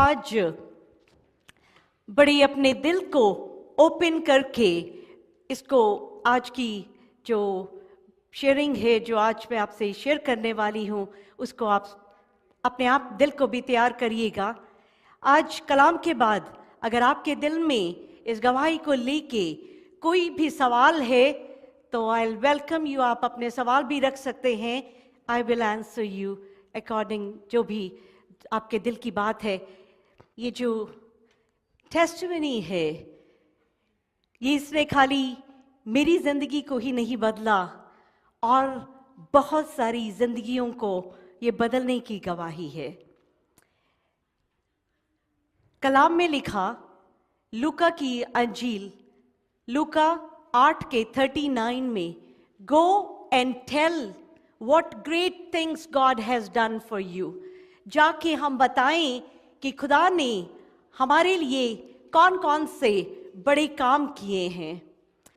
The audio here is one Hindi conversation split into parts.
आज बड़ी अपने दिल को ओपन करके इसको आज की जो शेयरिंग है, जो आज मैं आपसे शेयर करने वाली हूँ, उसको आप अपने आप दिल को भी तैयार करिएगा। आज कलाम के बाद अगर आपके दिल में इस गवाही को लेके कोई भी सवाल है तो आई विल वेलकम यू। आप अपने सवाल भी रख सकते हैं। I will answer you according जो भी आपके दिल की बात है। ये जो टेस्टिमनी है, ये इसने खाली मेरी जिंदगी को ही नहीं बदला और बहुत सारी जिंदगियों को ये बदलने की गवाही है। कलाम में लिखा लूका की अंजील लूका 8:39 में, go and tell what great things God has done for you. जाके हम बताएं कि खुदा ने हमारे लिए कौन कौन से बड़े काम किए हैं।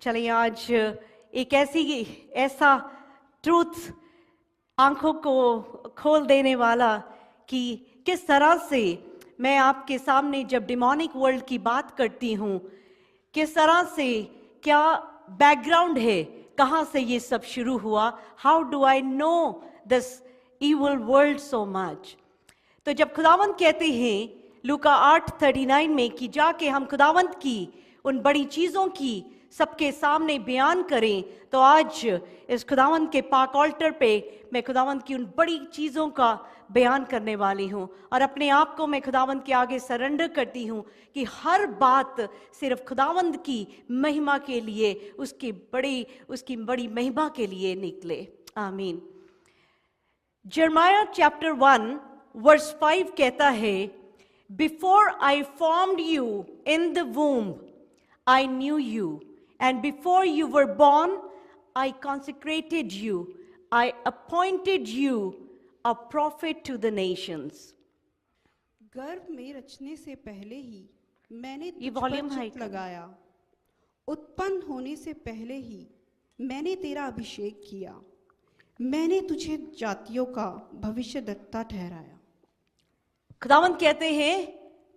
चलिए आज एक ऐसा ट्रूथ आंखों को खोल देने वाला कि किस तरह से मैं आपके सामने जब डिमोनिक वर्ल्ड की बात करती हूँ, किस तरह से, क्या बैकग्राउंड है, कहाँ से ये सब शुरू हुआ, how do I know this evil world so much. तो जब खुदावंत कहते हैं लूका 8:39 में कि जाके हम खुदावंत की उन बड़ी चीज़ों की सबके सामने बयान करें, तो आज इस खुदावंत के पाक ऑल्टर पे मैं खुदावंत की उन बड़ी चीज़ों का बयान करने वाली हूँ और अपने आप को मैं खुदावंत के आगे सरेंडर करती हूँ कि हर बात सिर्फ खुदावंत की महिमा के लिए, उसकी बड़ी महिमा के लिए निकले। आमीन। जर्माया चैप्टर 1 वर्स 5 कहता है, before I formed you in the वूम I knew you, and before you were born I consecrated you, I appointed you a prophet to the nations। गर्भ में रचने से पहले ही मैंने तुझ पर चित्त लगाया, उत्पन्न होने से पहले ही मैंने तेरा अभिषेक किया, मैंने तुझे जातियों का भविष्यद्वक्ता ठहराया। खुदावंत कहते हैं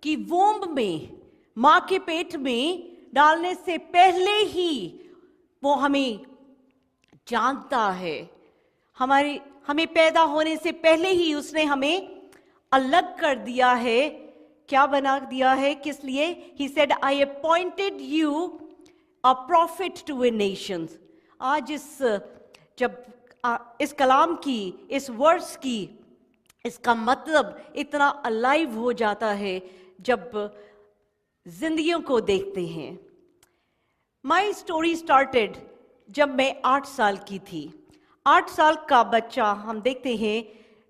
कि वोम्ब में, माँ के पेट में डालने से पहले ही वो हमें जानता है। हमें पैदा होने से पहले ही उसने हमें अलग कर दिया है। क्या बना दिया है? किस लिए? He said, I appointed you a prophet to a nations। आज इस कलाम की, इस वर्स की, इसका मतलब इतना अलाइव हो जाता है जब जिंदगियों को देखते हैं। माई स्टोरी स्टार्टेड जब मैं 8 साल की थी। 8 साल का बच्चा, हम देखते हैं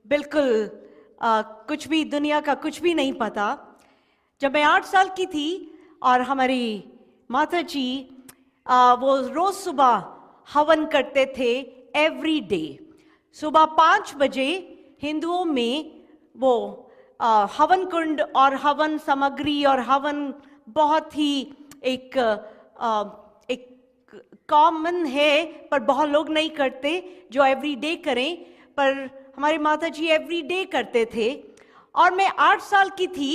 बिल्कुल कुछ भी, दुनिया का कुछ भी नहीं पता। जब मैं 8 साल की थी और हमारी माता जी वो रोज सुबह हवन करते थे, एवरी डे सुबह 5 बजे हिंदुओं में वो हवन कुंड और हवन सामग्री और हवन बहुत ही एक कॉमन है, पर बहुत लोग नहीं करते जो एवरी डे करें, पर हमारी माता जी एवरी डे करते थे। और मैं 8 साल की थी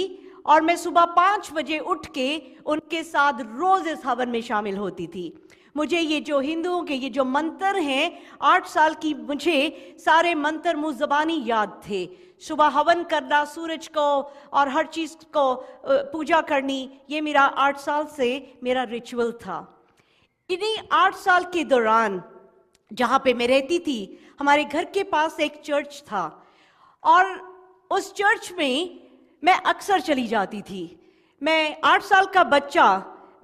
और मैं सुबह 5 बजे उठ के उनके साथ रोज इस हवन में शामिल होती थी। मुझे ये जो हिंदुओं के ये जो मंत्र हैं, 8 साल की मुझे सारे मंत्र मुँह ज़बानी याद थे। सुबह हवन करना, सूरज को और हर चीज़ को पूजा करनी, ये मेरा 8 साल से मेरा रिचुअल था। इन्हीं 8 साल के दौरान जहाँ पे मैं रहती थी, हमारे घर के पास एक चर्च था और उस चर्च में मैं अक्सर चली जाती थी। मैं 8 साल का बच्चा,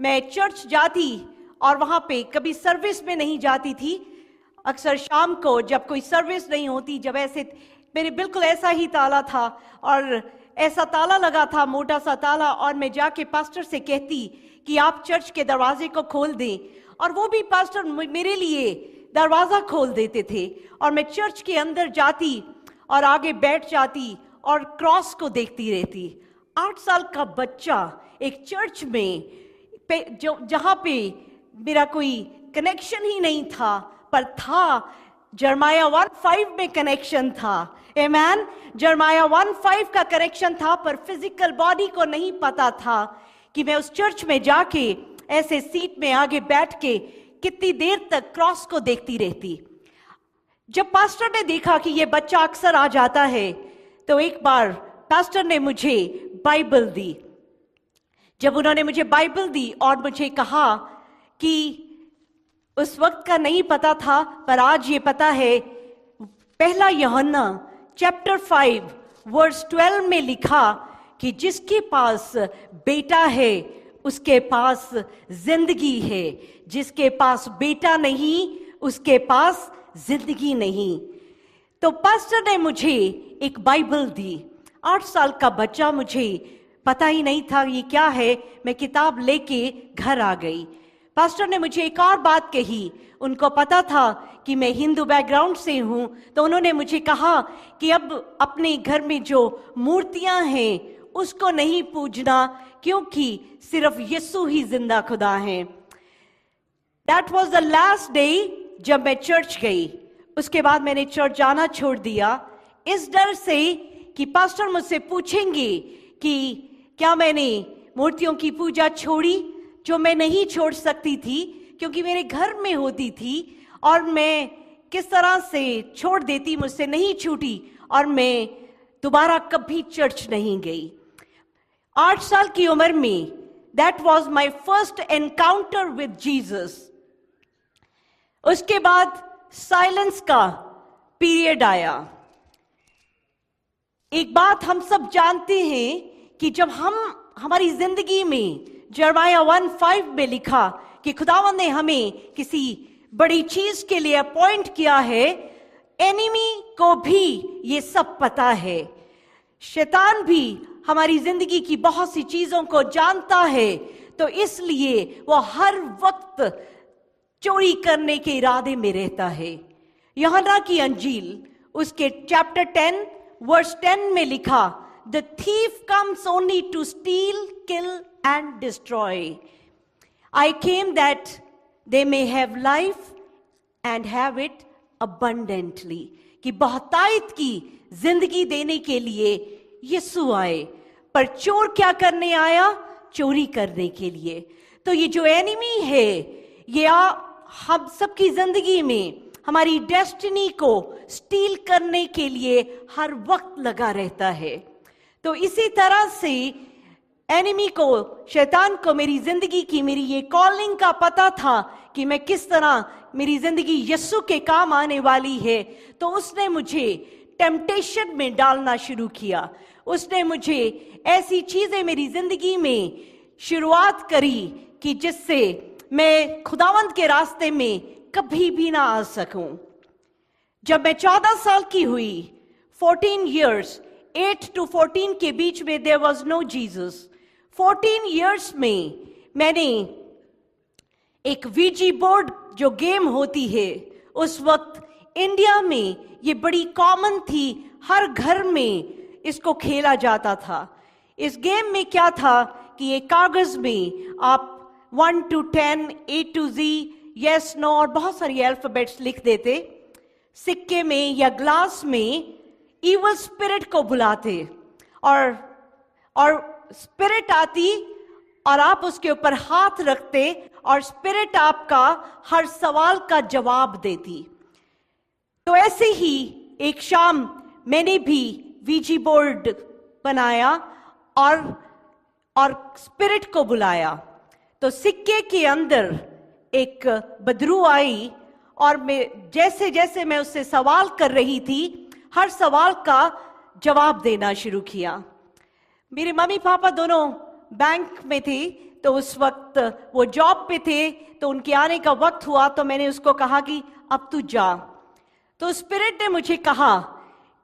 मैं चर्च जाती और वहाँ पे कभी सर्विस में नहीं जाती थी। अक्सर शाम को जब कोई सर्विस नहीं होती, जब ऐसे मेरे बिल्कुल ऐसा ही ताला था और ऐसा ताला लगा था, मोटा सा ताला, और मैं जाके पास्टर से कहती कि आप चर्च के दरवाजे को खोल दें, और वो भी पास्टर मेरे लिए दरवाज़ा खोल देते थे और मैं चर्च के अंदर जाती और आगे बैठ जाती और क्रॉस को देखती रहती। 8 साल का बच्चा एक चर्च में जहाँ पे मेरा कोई कनेक्शन ही नहीं था, पर था जरमाया 1:5 में कनेक्शन था। आमेन। जरमाया 1:5 का कनेक्शन था, पर फिजिकल बॉडी को नहीं पता था कि मैं उस चर्च में जाके ऐसे सीट में आगे बैठ के कितनी देर तक क्रॉस को देखती रहती। जब पास्टर ने देखा कि ये बच्चा अक्सर आ जाता है, तो एक बार पास्टर ने मुझे बाइबल दी। जब उन्होंने मुझे बाइबल दी और मुझे कहा कि उस वक्त का नहीं पता था, पर आज ये पता है, पहला यूहन्ना चैप्टर 5 वर्स 12 में लिखा कि जिसके पास बेटा है उसके पास जिंदगी है, जिसके पास बेटा नहीं उसके पास जिंदगी नहीं। तो पास्टर ने मुझे एक बाइबल दी। 8 साल का बच्चा, मुझे पता ही नहीं था ये क्या है। मैं किताब लेके घर आ गई। पास्टर ने मुझे एक और बात कही। उनको पता था कि मैं हिंदू बैकग्राउंड से हूं, तो उन्होंने मुझे कहा कि अब अपने घर में जो मूर्तियां हैं उसको नहीं पूजना, क्योंकि सिर्फ यीशु ही जिंदा खुदा है। That was the last day जब मैं चर्च गई। उसके बाद मैंने चर्च जाना छोड़ दिया, इस डर से कि पास्टर मुझसे पूछेंगे कि क्या मैंने मूर्तियों की पूजा छोड़ी, जो मैं नहीं छोड़ सकती थी क्योंकि मेरे घर में होती थी, और मैं किस तरह से छोड़ देती, मुझसे नहीं छूटी, और मैं दोबारा कभी चर्च नहीं गई। 8 साल की उम्र में that was my first encounter with Jesus. उसके बाद साइलेंस का पीरियड आया। एक बात हम सब जानते हैं कि जब हमारी जिंदगी में जरमाया 1:5 में लिखा कि खुदावंद ने हमें किसी बड़ी चीज के लिए अपॉइंट किया है, एनिमी को भी ये सब पता है। शैतान भी हमारी जिंदगी की बहुत सी चीजों को जानता है, तो इसलिए वो हर वक्त चोरी करने के इरादे में रहता है। यूहन्ना की अंजील उसके चैप्टर 10 वर्स 10 में लिखा, the thief comes only to steal, kill and destroy. I came that they may have life and have it abundantly, कि बहुतायत की जिंदगी देने के लिए यीशु आए। पर चोर क्या करने आया? चोरी करने के लिए। तो ये जो एनिमी है, ये हम सबकी जिंदगी में हमारी डेस्टिनी को स्टील करने के लिए हर वक्त लगा रहता है। तो इसी तरह से एनिमी को, शैतान को मेरी जिंदगी की, मेरी ये कॉलिंग का पता था कि मैं किस तरह मेरी जिंदगी यीशु के काम आने वाली है, तो उसने मुझे टेम्पटेशन में डालना शुरू किया। उसने मुझे ऐसी चीजें मेरी जिंदगी में शुरुआत करी कि जिससे मैं खुदावंद के रास्ते में कभी भी ना आ सकूं। जब मैं 14 साल की हुई, 14 years, 8 to 14 के बीच में there was no Jesus। 14 years में मैंने एक वीजी बोर्ड जो गेम होती है, उस वक्त इंडिया में ये बड़ी कॉमन थी, हर घर में इसको खेला जाता था। इस गेम में क्या था कि एक कागज में आप 1 to 10, A to Z, yes, no और बहुत सारी अल्फाबेट्स लिख देते। सिक्के में या ग्लास में इवल स्पिरिट को बुलाते, और स्पिरिट आती और आप उसके ऊपर हाथ रखते और स्पिरिट आपका हर सवाल का जवाब देती। तो ऐसे ही एक शाम मैंने भी वीजी बोर्ड बनाया और स्पिरिट को बुलाया। तो सिक्के के अंदर एक बदरू आई, और मैं जैसे जैसे मैं उससे सवाल कर रही थी, हर सवाल का जवाब देना शुरू किया। मेरे मम्मी पापा दोनों बैंक में थे, तो उस वक्त वो जॉब पे थे, तो उनके आने का वक्त हुआ, तो मैंने उसको कहा कि अब तू जा। तो स्पिरिट ने मुझे कहा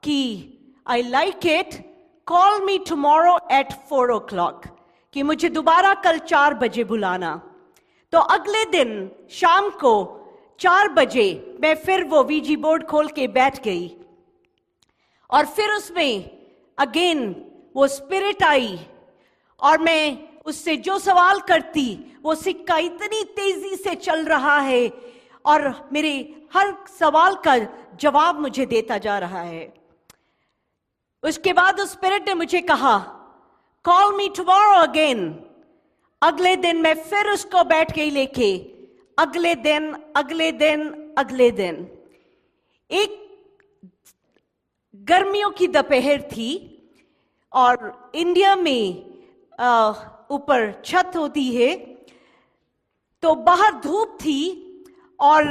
कि I like it, call me tomorrow at 4 o'clock, कि मुझे दोबारा कल 4 बजे बुलाना। तो अगले दिन शाम को 4 बजे मैं फिर वो वीजी बोर्ड खोल के बैठ गई, और फिर उसमें अगेन वो स्पिरिट आई, और मैं उससे जो सवाल करती, वो सिक्का इतनी तेजी से चल रहा है, और मेरे हर सवाल का जवाब मुझे देता जा रहा है। उसके बाद उस स्पिरिट ने मुझे कहा, कॉल मी टुमारो अगेन। अगले दिन मैं फिर उसको बैठ के लेके अगले दिन अगले दिन अगले दिन, एक गर्मियों की दोपहर थी और इंडिया में ऊपर छत होती है, तो बाहर धूप थी और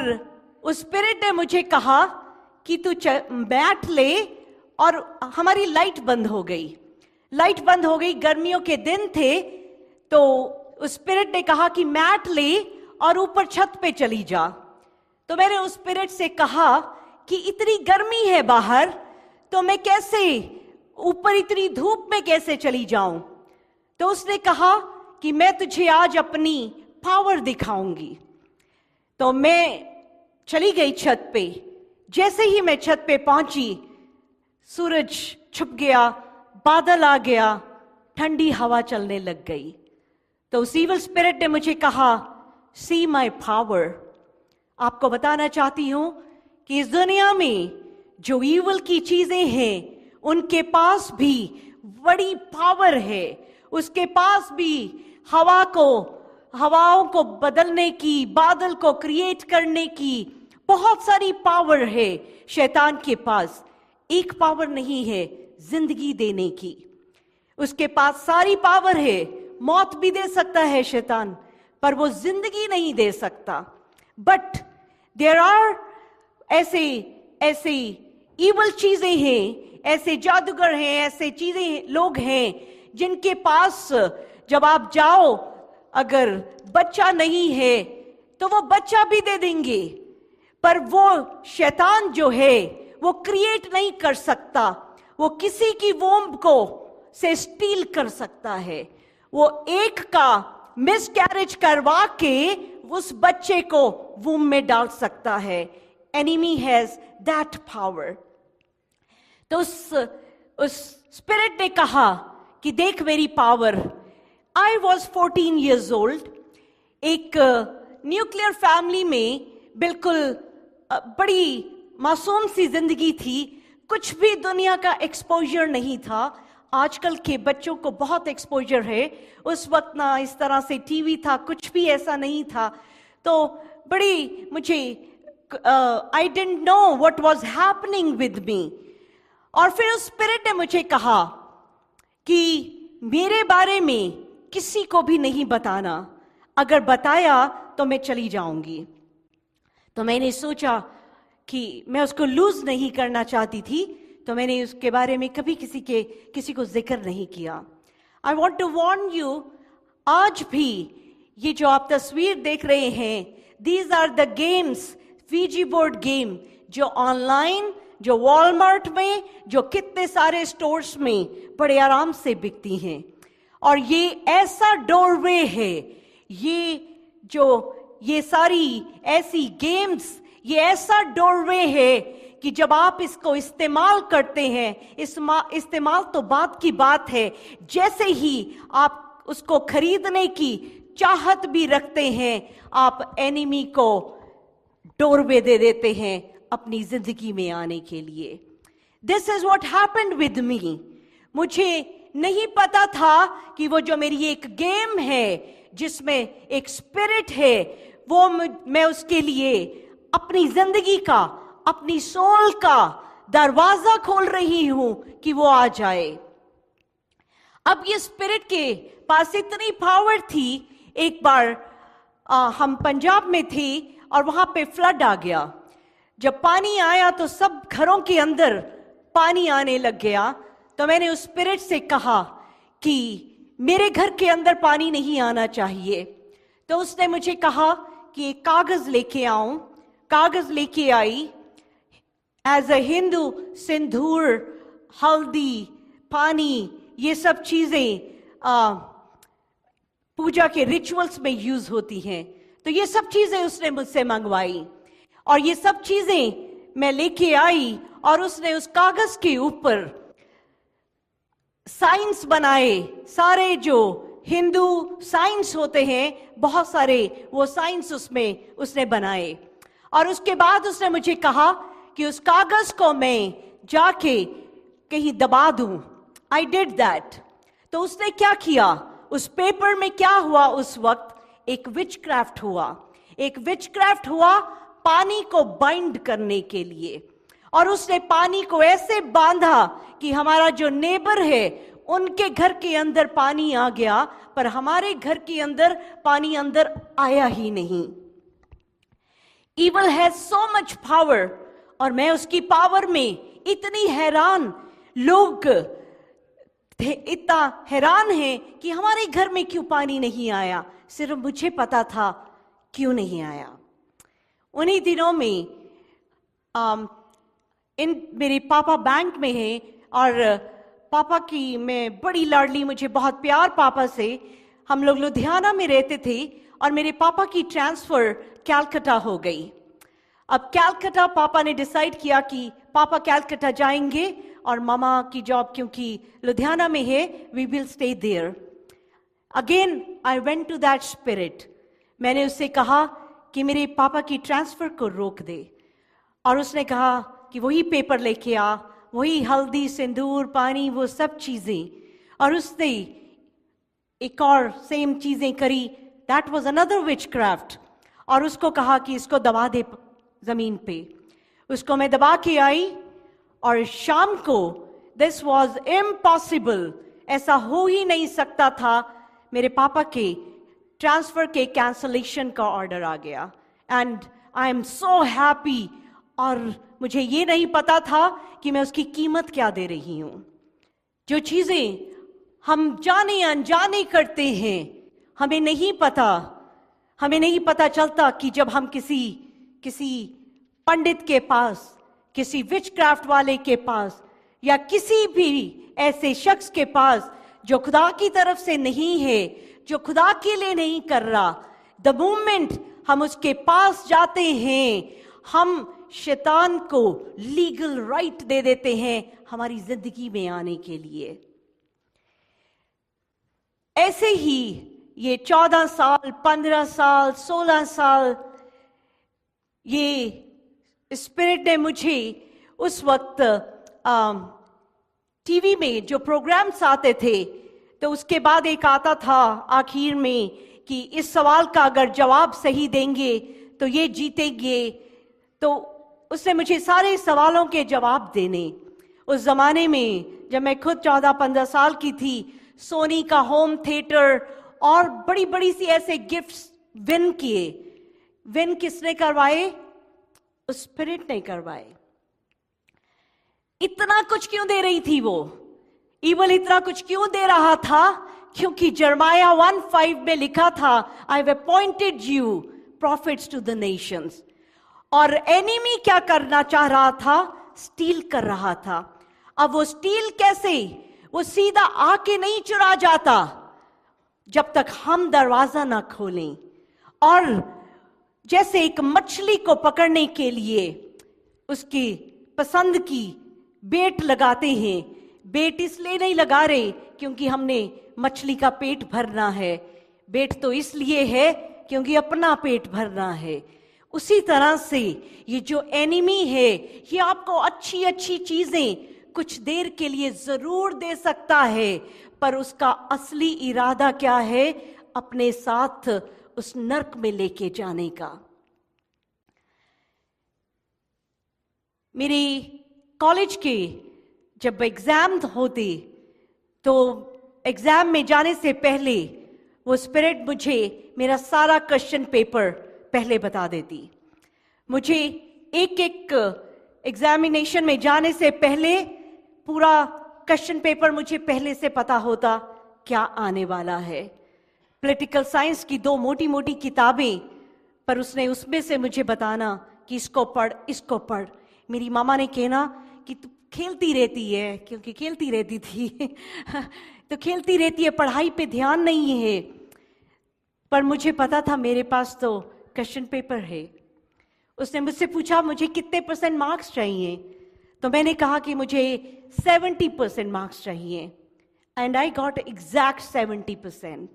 उस स्पिरिट ने मुझे कहा कि तू बैठ ले, और हमारी लाइट बंद हो गई। लाइट बंद हो गई, गर्मियों के दिन थे, तो उस स्पिरिट ने कहा कि मैट ले और ऊपर छत पे चली जा। तो मैंने उस स्पिरिट से कहा कि इतनी गर्मी है बाहर, तो मैं कैसे ऊपर इतनी धूप में कैसे चली जाऊं? तो उसने कहा कि मैं तुझे आज अपनी पावर दिखाऊंगी। तो मैं चली गई छत पे। जैसे ही मैं छत पे पहुंची, सूरज छुप गया, बादल आ गया, ठंडी हवा चलने लग गई। तो उस ईवल स्पिरिट ने मुझे कहा, सी माई पावर। आपको बताना चाहती हूं कि इस दुनिया में जो ईवल की चीजें हैं, उनके पास भी बड़ी पावर है। उसके पास भी हवाओं को बदलने की, बादल को क्रिएट करने की बहुत सारी पावर है शैतान के पास। एक पावर नहीं है जिंदगी देने की। उसके पास सारी पावर है। मौत भी दे सकता है शैतान, पर वो जिंदगी नहीं दे सकता। बट देयर आर ऐसे इवल चीजें हैं, ऐसे जादूगर हैं, ऐसे चीजें लोग हैं जिनके पास जब आप जाओ, अगर बच्चा नहीं है तो वो बच्चा भी दे देंगे, पर वो शैतान जो है वो क्रिएट नहीं कर सकता। वो किसी की वोम्ब को से स्टील कर सकता है। वो एक का मिसकैरेज करवा के उस बच्चे को वूम में डाल सकता है। Enemy has that power. तो उस स्पिरिट ने कहा कि देख मेरी power. I was 14 years old। एक न्यूक्लियर फैमिली में बिल्कुल बड़ी मासूम सी जिंदगी थी। कुछ भी दुनिया का एक्सपोजर नहीं था। आजकल के बच्चों को बहुत एक्सपोजर है। उस वक्त ना इस तरह से टीवी था, कुछ भी ऐसा नहीं था। तो बड़ी मुझे I didn't know what was happening with me. और फिर उस स्पिरिट ने मुझे कहा कि मेरे बारे में किसी को भी नहीं बताना, अगर बताया तो मैं चली जाऊंगी। तो मैंने सोचा कि मैं उसको लूज नहीं करना चाहती थी, तो मैंने उसके बारे में कभी किसी को जिक्र नहीं किया। I want to warn you, आज भी ये जो आप तस्वीर देख रहे हैं, these are the games, Ouija board game, जो ऑनलाइन, जो वॉलमार्ट में, जो कितने सारे स्टोर्स में बड़े आराम से बिकती हैं। और ये ऐसा डोरवे है, ये सारी ऐसी गेम्स, ये ऐसा डोरवे है कि जब आप इसको इस्तेमाल करते हैं, इस्तेमाल तो बात की बात है, जैसे ही आप उसको खरीदने की चाहत भी रखते हैं, आप एनिमी को डोरवे दे देते हैं अपनी जिंदगी में आने के लिए। This is what happened with me. मुझे नहीं पता था कि वो जो मेरी एक गेम है जिसमें एक स्पिरिट है, वो मैं उसके लिए अपनी जिंदगी का, अपनी सोल का दरवाजा खोल रही हूं कि वो आ जाए। अब ये स्पिरिट के पास इतनी पावर थी। एक बार हम पंजाब में थे और वहां पे फ्लड आ गया। जब पानी आया तो सब घरों के अंदर पानी आने लग गया। तो मैंने उस स्पिरिट से कहा कि मेरे घर के अंदर पानी नहीं आना चाहिए। तो उसने मुझे कहा कि एक कागज लेके आऊं। कागज लेके आई। एज अ हिंदू, सिंदूर, हल्दी, पानी, ये सब चीजें पूजा के रिचुअल्स में यूज होती हैं। तो ये सब चीजें उसने मुझसे मंगवाई और ये सब चीजें मैं लेके आई और उसने उस कागज के ऊपर साइंस बनाए। सारे जो हिंदू साइंस होते हैं, बहुत सारे वो साइंस उसमें उसने बनाए। और उसके बाद उसने मुझे कहा कि उस कागज को मैं जाके कहीं दबा दूं। I did that. तो उसने क्या किया, उस पेपर में क्या हुआ, उस वक्त एक विचक्राफ्ट हुआ। एक विचक्राफ्ट हुआ पानी को बाइंड करने के लिए, और उसने पानी को ऐसे बांधा कि हमारा जो नेबर है उनके घर के अंदर पानी आ गया, पर हमारे घर के अंदर पानी अंदर आया ही नहीं। Evil has so much power, और मैं उसकी पावर में इतनी हैरान, लोग इतना हैरान है कि हमारे घर में क्यों पानी नहीं आया। सिर्फ मुझे पता था क्यों नहीं आया। उन्हीं दिनों में मेरे पापा बैंक में हैं, और पापा की मैं बड़ी लाडली, मुझे बहुत प्यार पापा से। हम लोग लुधियाना में रहते थे और मेरे पापा की ट्रांसफर कैलकाटा हो गई। अब कैलकाटा पापा ने डिसाइड किया कि पापा कैलकाटा जाएंगे और मामा की जॉब क्योंकि लुधियाना में है, we will stay there. Again I went to that spirit. मैंने उससे कहा कि मेरे पापा की ट्रांसफर को रोक दे, और उसने कहा कि वही पेपर लेके आ, वही हल्दी सिंदूर पानी वो सब चीजें, और उसने एक और सेम चीजें करी। That was another witchcraft. और उसको कहा कि इसको दबा दे जमीन पे। उसको मैं दबा के आई, और शाम को, दिस वाज इम्पॉसिबल, ऐसा हो ही नहीं सकता था, मेरे पापा के ट्रांसफर के कैंसलेशन का ऑर्डर आ गया। And I am so happy. और मुझे ये नहीं पता था कि मैं उसकी कीमत क्या दे रही हूं। जो चीजें हम जाने अनजाने करते हैं, हमें नहीं पता चलता कि जब हम किसी पंडित के पास, किसी विचक्राफ्ट वाले के पास, या किसी भी ऐसे शख्स के पास जो खुदा की तरफ से नहीं है, जो खुदा के लिए नहीं कर रहा, द मोमेंट हम उसके पास जाते हैं, हम शैतान को लीगल राइट दे देते हैं हमारी जिंदगी में आने के लिए। ऐसे ही ये 14 साल, 15 साल, 16 साल, ये स्पिरिट ने मुझे उस वक्त टीवी में जो प्रोग्राम्स आते थे, तो उसके बाद एक आता था आखिर में कि इस सवाल का अगर जवाब सही देंगे तो ये जीतेंगे। तो उसने मुझे सारे सवालों के जवाब देने। उस जमाने में जब मैं खुद 14-15 साल की थी, सोनी का होम थिएटर और बड़ी बड़ी सी ऐसे गिफ्ट्स विन किए। विन किसने करवाए? उस स्पिरिट ने करवाए। इतना कुछ क्यों दे रही थी वो? ईवल इतना कुछ क्यों दे रहा था? क्योंकि जर्माया 1:5 में लिखा था, I have appointed you prophets to the nations. और एनिमी क्या करना चाह रहा था? स्टील कर रहा था। अब वो स्टील कैसे? वो सीधा आके नहीं चुरा जाता जब तक हम दरवाजा ना खोलें। और जैसे एक मछली को पकड़ने के लिए उसकी पसंद की बेट लगाते हैं, बेट इसलिए नहीं लगा रहे क्योंकि हमने मछली का पेट भरना है, बेट तो इसलिए है क्योंकि अपना पेट भरना है। उसी तरह से ये जो एनिमी है, ये आपको अच्छी अच्छी चीजें कुछ देर के लिए जरूर दे सकता है, पर उसका असली इरादा क्या है? अपने साथ उस नर्क में लेके जाने का। मेरे कॉलेज के जब एग्जाम होते, तो एग्जाम में जाने से पहले वो स्पिरिट मुझे मेरा सारा क्वेश्चन पेपर पहले बता देती। मुझे एक एक एग्जामिनेशन में जाने से पहले पूरा क्वेश्चन पेपर मुझे पहले से पता होता क्या आने वाला है। पॉलिटिकल साइंस की 2 मोटी मोटी किताबें, पर उसने उसमें से मुझे बताना कि इसको पढ़, इसको पढ़। मेरी मामा ने कहना कि तू खेलती रहती है, क्योंकि खेलती रहती थी तो खेलती रहती है, पढ़ाई पे ध्यान नहीं है। पर मुझे पता था मेरे पास तो क्वेश्चन पेपर है। उसने मुझसे पूछा मुझे कितने % मार्क्स चाहिए, तो मैंने कहा कि मुझे 70% मार्क्स चाहिए, एंड आई गॉट एग्जैक्ट 70%।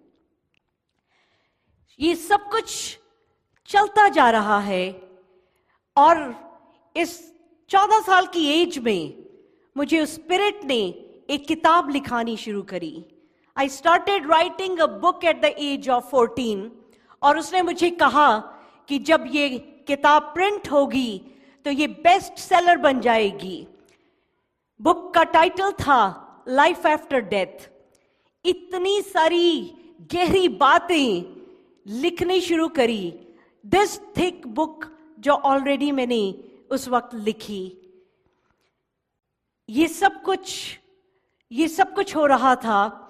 ये सब कुछ चलता जा रहा है। और इस 14 साल की एज में मुझे उस स्पिरिट ने एक किताब लिखानी शुरू करी. I started writing a book at the age of 14 और उसने मुझे कहा कि जब ये किताब प्रिंट होगी तो ये बेस्ट सेलर बन जाएगी. बुक का टाइटल था लाइफ आफ्टर डेथ. इतनी सारी गहरी बातें लिखनी शुरू करी. दिस थिक बुक जो ऑलरेडी मैंने उस वक्त लिखी. ये सब कुछ हो रहा था.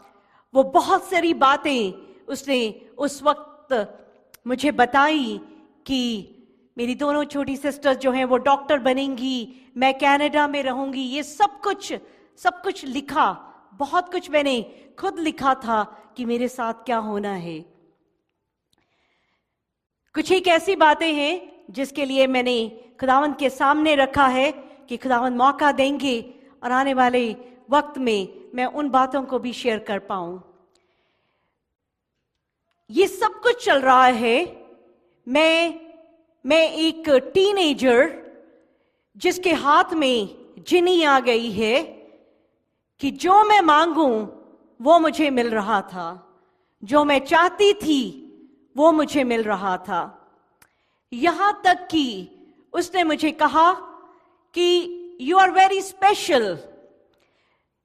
वो बहुत सारी बातें उसने उस वक्त मुझे बताई कि मेरी दोनों छोटी सिस्टर्स जो हैं वो डॉक्टर बनेंगी, मैं कनाडा में रहूंगी. ये सब कुछ लिखा. बहुत कुछ मैंने खुद लिखा था कि मेरे साथ क्या होना है. कुछ एक ऐसी बातें हैं जिसके लिए मैंने खुदावंद के सामने रखा है कि खुदावंद मौका देंगे और आने वाले वक्त में मैं उन बातों को भी शेयर कर पाऊं. ये सब कुछ चल रहा है. मैं एक टीनेजर जिसके हाथ में जिनी आ गई है कि जो मैं मांगूं वो मुझे मिल रहा था. जो मैं चाहती थी वो मुझे मिल रहा था. यहां तक कि उसने मुझे कहा कि यू आर वेरी स्पेशल.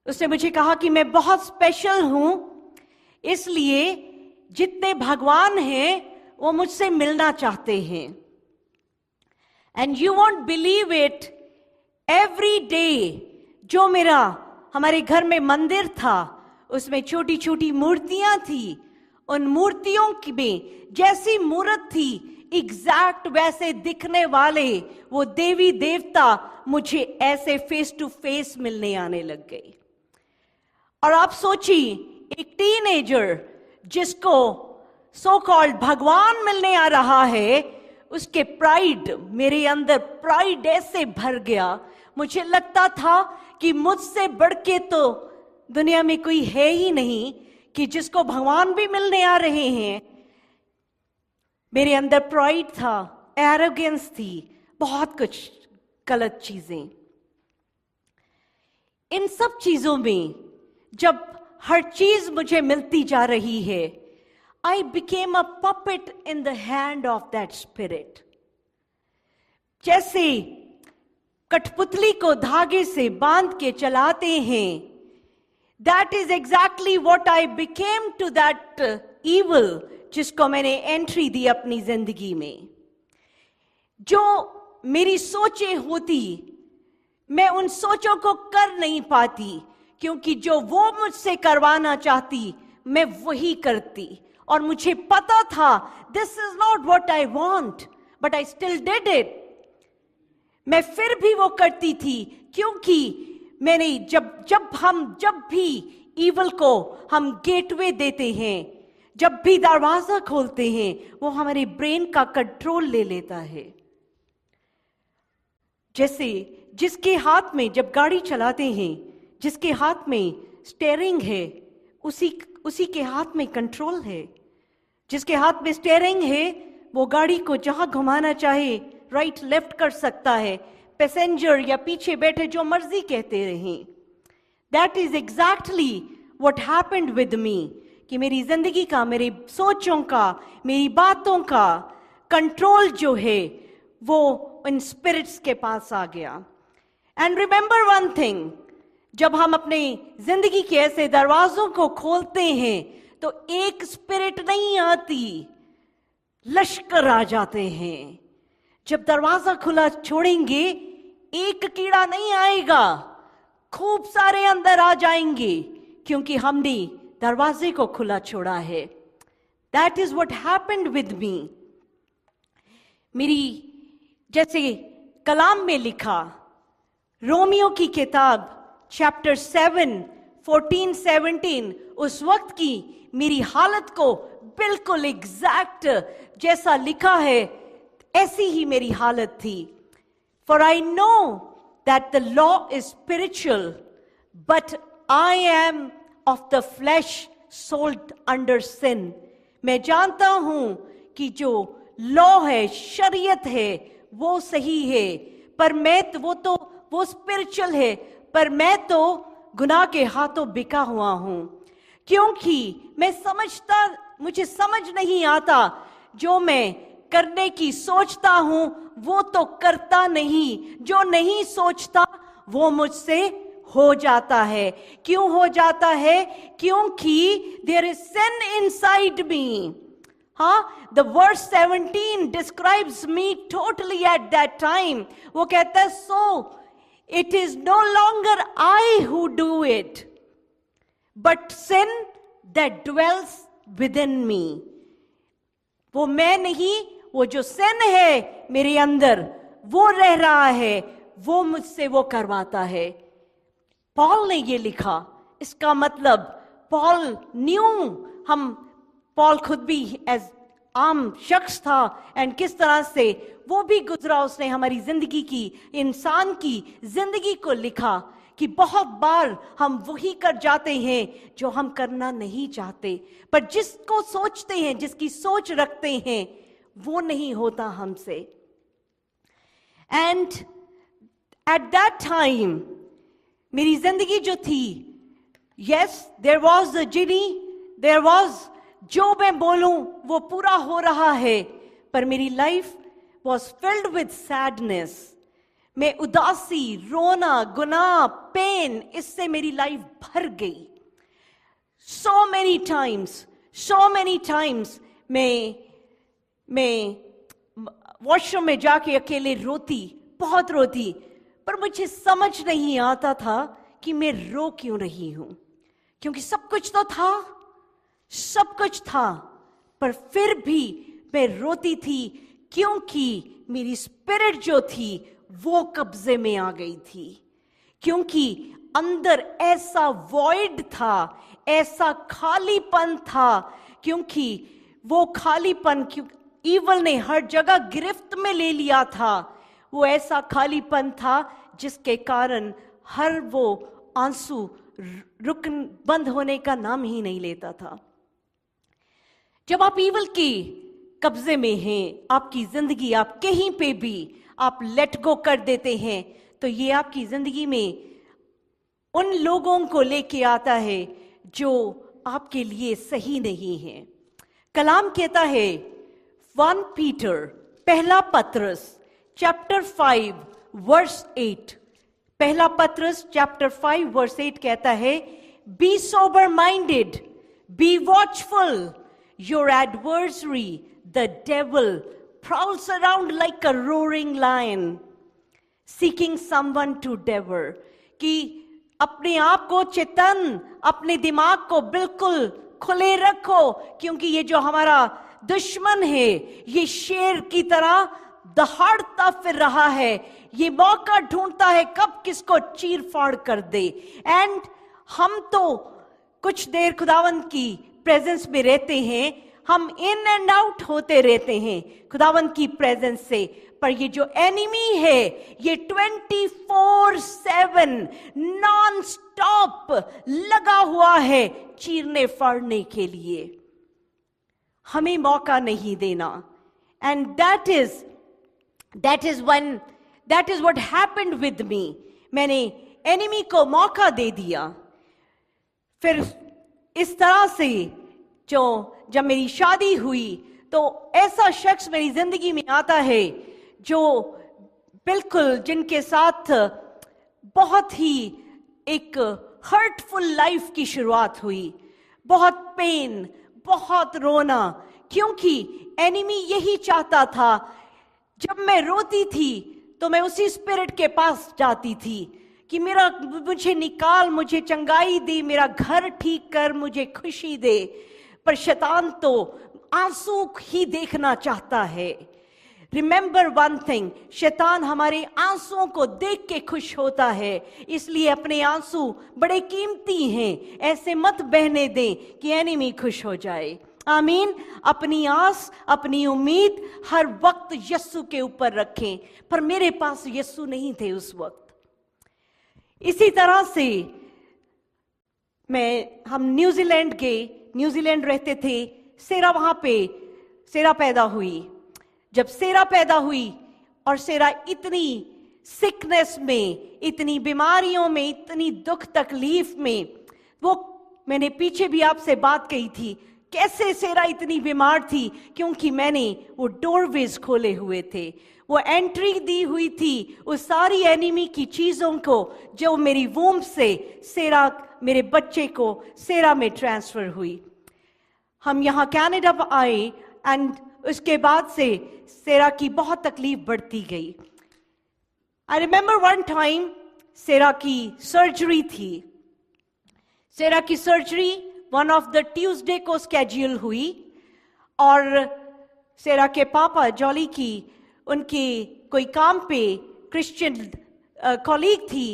उसने मुझे कहा कि मैं बहुत स्पेशल हूं, इसलिए जितने भगवान हैं वो मुझसे मिलना चाहते हैं. And you won't believe it, every day जो हमारे घर में मंदिर था उसमें छोटी छोटी मूर्तियां थी. उन मूर्तियों में जैसी मूर्त थी एग्जैक्ट वैसे दिखने वाले वो देवी देवता मुझे ऐसे फेस टू फेस मिलने आने लग गए. और आप सोचिए, एक टीनेजर जिसको सो कॉल्ड भगवान मिलने आ रहा है, उसके प्राइड, मेरे अंदर प्राइड ऐसे भर गया. मुझे लगता था कि मुझसे बढ़ के तो दुनिया में कोई है ही नहीं कि जिसको भगवान भी मिलने आ रहे हैं. मेरे अंदर प्राइड था, एरोगेंस थी, बहुत कुछ गलत चीजें. इन सब चीजों में जब हर चीज मुझे मिलती जा रही है, I became a puppet in the hand of that spirit. जैसे कठपुतली को धागे से बांध के चलाते हैं, that is exactly what I became to that evil जिसको मैंने एंट्री दी अपनी जिंदगी में. जो मेरी सोचें होती, मैं उन सोचों को कर नहीं पाती, क्योंकि जो वो मुझसे करवाना चाहती मैं वही करती. और मुझे पता था this is not what I want, but I still did it. मैं फिर भी वो करती थी, क्योंकि मैंने जब भी ईवल को हम गेटवे देते हैं, जब भी दरवाजा खोलते हैं, वो हमारे ब्रेन का कंट्रोल ले लेता है. जैसे जिसके हाथ में, जब गाड़ी चलाते हैं, जिसके हाथ में स्टीयरिंग है, उसी के हाथ में कंट्रोल है. जिसके हाथ में स्टीयरिंग है वो गाड़ी को जहां घुमाना चाहे राइट लेफ्ट कर सकता है. पैसेंजर या पीछे बैठे जो मर्जी कहते रहें. That is exactly what happened with me, कि मेरी जिंदगी का, मेरी सोचों का, मेरी बातों का कंट्रोल जो है वो इन स्पिरिट्स के पास आ गया. एंड रिमेंबर वन थिंग, जब हम अपने जिंदगी के ऐसे दरवाजों को खोलते हैं तो एक स्पिरिट नहीं आती, लश्कर आ जाते हैं. जब दरवाजा खुला छोड़ेंगे, एक कीड़ा नहीं आएगा, खूब सारे अंदर आ जाएंगे, क्योंकि हमने दरवाजे को खुला छोड़ा है. That is what happened with me. मेरी, जैसे कलाम में लिखा, रोमियो की किताब चैप्टर 7 14-17, उस वक्त की मेरी हालत को बिल्कुल एग्जैक्ट जैसा लिखा है ऐसी ही मेरी हालत थी. For I know that the law is spiritual, but I am of the flesh sold under sin. मैं जानता हूं कि जो लॉ है, शरीयत है, वो सही है, पर वो स्पिरिचुअल है, पर मैं तो गुनाह के हाथों बिका हुआ हूं, क्योंकि मुझे समझ नहीं आता, जो मैं करने की सोचता हूं वो तो करता नहीं, जो नहीं सोचता वो मुझसे हो जाता है। क्यों हो जाता है? क्योंकि there is sin inside me. हाँ, the verse 17 describes me totally at that time. वो कहता है, so it is no longer I who do it, but sin that dwells within me. वो मैं नहीं, वो जो सिन है मेरे अंदर वो रह रहा है, वो मुझसे वो करवाता है। पॉल ने ये लिखा, इसका मतलब पॉल पॉल खुद भी एज आम शख्स था, एंड किस तरह से वो भी गुजरा, उसने हमारी जिंदगी की, इंसान की जिंदगी को लिखा कि बहुत बार हम वही कर जाते हैं जो हम करना नहीं चाहते, पर जिसको सोचते हैं, जिसकी सोच रखते हैं, वो नहीं होता हमसे। एंड एट दैट टाइम मेरी जिंदगी जो थी, yes there was the genie, there was, जो मैं बोलूं वो पूरा हो रहा है, पर मेरी life was filled with sadness. मैं उदासी, रोना, गुनाह, पेन, इससे मेरी लाइफ भर गई। सो मेनी टाइम्स मैं वॉशरूम में जाके अकेले रोती, बहुत रोती, पर मुझे समझ नहीं आता था कि मैं रो क्यों रही हूं, क्योंकि सब कुछ तो था, सब कुछ था, पर फिर भी मैं रोती थी, क्योंकि मेरी स्पिरिट जो थी वो कब्जे में आ गई थी, क्योंकि अंदर ऐसा वॉइड था, ऐसा खालीपन था, क्योंकि वो खालीपन ईवल ने हर जगह गिरफ्त में ले लिया था। वो ऐसा खालीपन था जिसके कारण हर वो आंसू बंद होने का नाम ही नहीं लेता था। जब आप ईवल के कब्जे में हैं, आपकी जिंदगी, आप कहीं पे भी आप लेट गो कर देते हैं, तो ये आपकी जिंदगी में उन लोगों को लेके आता है जो आपके लिए सही नहीं है। कलाम कहता है 1 पीटर, पहला पत्रस चैप्टर 5 वर्स 8, पहला पत्रस चैप्टर 5 वर्स 8 कहता है, be sober minded, be watchful, your adversary the devil prowls around like a roaring lion seeking someone to devour। कि अपने आप को चेतन, अपने दिमाग को बिल्कुल खुले रखो, क्योंकि ये जो हमारा दुश्मन है, ये शेर की तरह दहाड़ता फिर रहा है, ये मौका ढूंढता है कब किसको चीर फाड़ कर दे। एंड हम तो कुछ देर खुदावंद की प्रेजेंस में रहते हैं, हम इन एंड आउट होते रहते हैं खुदावंद की प्रेजेंस से, पर ये जो एनिमी है ये 24/7 नॉन स्टॉप लगा हुआ है चीरने फाड़ने के लिए, हमें मौका नहीं देना। And that is what happened with me. मैंने एनिमी को मौका दे दिया। फिर इस तरह से जब मेरी शादी हुई, तो ऐसा शख्स मेरी जिंदगी में आता है जो बिल्कुल, जिनके साथ बहुत ही एक हर्टफुल लाइफ की शुरुआत हुई, बहुत पेन, बहुत रोना, क्योंकि एनिमी यही चाहता था। जब मैं रोती थी तो मैं उसी स्पिरिट के पास जाती थी कि मुझे निकाल, मुझे चंगाई दे, मेरा घर ठीक कर, मुझे खुशी दे, पर शैतान तो आंसू ही देखना चाहता है। रिमेंबर वन थिंग, शैतान हमारे आंसुओं को देख के खुश होता है, इसलिए अपने आंसू बड़े कीमती हैं, ऐसे मत बहने दें कि एनिमी खुश हो जाए। आमीन। अपनी आस, अपनी उम्मीद हर वक्त यस्सु के ऊपर रखें, पर मेरे पास यस्सु नहीं थे उस वक्त। इसी तरह से हम न्यूजीलैंड गए, न्यूजीलैंड रहते थे, सेरा पैदा हुई। जब सेरा पैदा हुई, और सेरा इतनी सिकनेस में, इतनी बीमारियों में, इतनी दुख तकलीफ में, वो मैंने पीछे भी आपसे बात कही थी कैसे सेरा इतनी बीमार थी, क्योंकि मैंने वो डोरवेज खोले हुए थे, वो एंट्री दी हुई थी उस सारी एनिमी की चीजों को जो मेरी वूम से सेरा, मेरे बच्चे को सेरा में ट्रांसफर हुई। हम यहाँ कनाडा आए एंड उसके बाद से सेरा की बहुत तकलीफ बढ़ती गई। आई रिमेंबर वन टाइम सेरा की सर्जरी थी। सेरा की surgery one of the Tuesday को स्केड्यूल हुई और सेरा के पापा जॉली की उनके कोई काम पे क्रिश्चियन कॉलीग थी,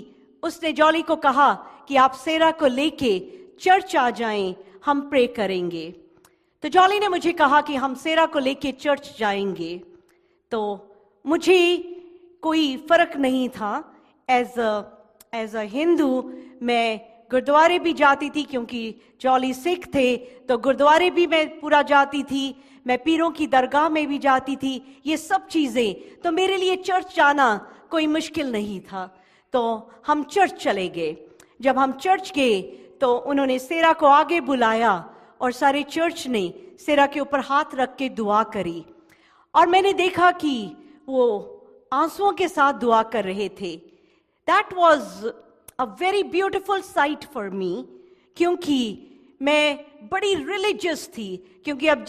उसने जॉली को कहा कि आप सेरा को लेके चर्च आ जाएं, हम प्रे करेंगे। तो जॉली ने मुझे कहा कि हम सेरा को लेके चर्च जाएंगे। तो मुझे कोई फर्क नहीं था। एज अ हिंदू मैं गुरुद्वारे भी जाती थी, क्योंकि जॉली सिख थे तो गुरुद्वारे भी मैं पूरा जाती थी, मैं पीरों की दरगाह में भी जाती थी, ये सब चीजें, तो मेरे लिए चर्च जाना कोई मुश्किल नहीं था। तो हम चर्च चले गए। जब हम चर्च गए तो उन्होंने सेरा को आगे बुलाया और सारे चर्च ने सेरा के ऊपर हाथ रख के दुआ करी, और मैंने देखा कि वो आंसुओं के साथ दुआ कर रहे थे। That was a very beautiful site for me, क्योंकि मैं बड़ी रिलीजियस थी। क्योंकि अब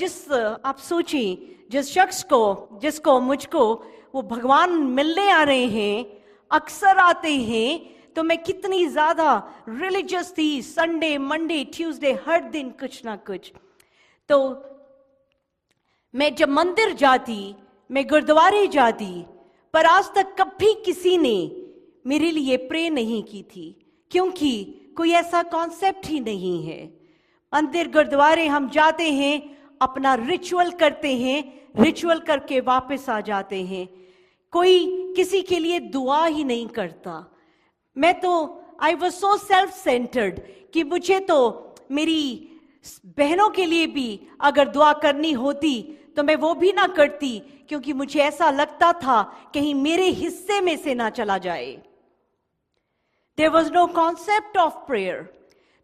आप सोचें, जिस शख्स को, जिसको, मुझको वो भगवान मिलने आ रहे हैं, अक्सर आते हैं, तो मैं कितनी ज्यादा रिलीजियस थी। संडे, मंडे, ट्यूसडे, हर दिन कुछ ना कुछ। तो मैं जब मंदिर जाती, मैं गुरुद्वारे जाती, पर आज तक कभी किसी ने मेरे लिए प्रे नहीं की थी, क्योंकि कोई ऐसा कॉन्सेप्ट ही नहीं है। मंदिर गुरुद्वारे हम जाते हैं, अपना रिचुअल करते हैं, रिचुअल करके वापस आ जाते हैं, कोई किसी के लिए दुआ ही नहीं करता। मैं तो I was so self centred कि मुझे तो मेरी बहनों के लिए भी अगर दुआ करनी होती तो मैं वो भी ना करती, क्योंकि मुझे ऐसा लगता था कहीं मेरे हिस्से में से ना चला जाए। There was no concept of prayer.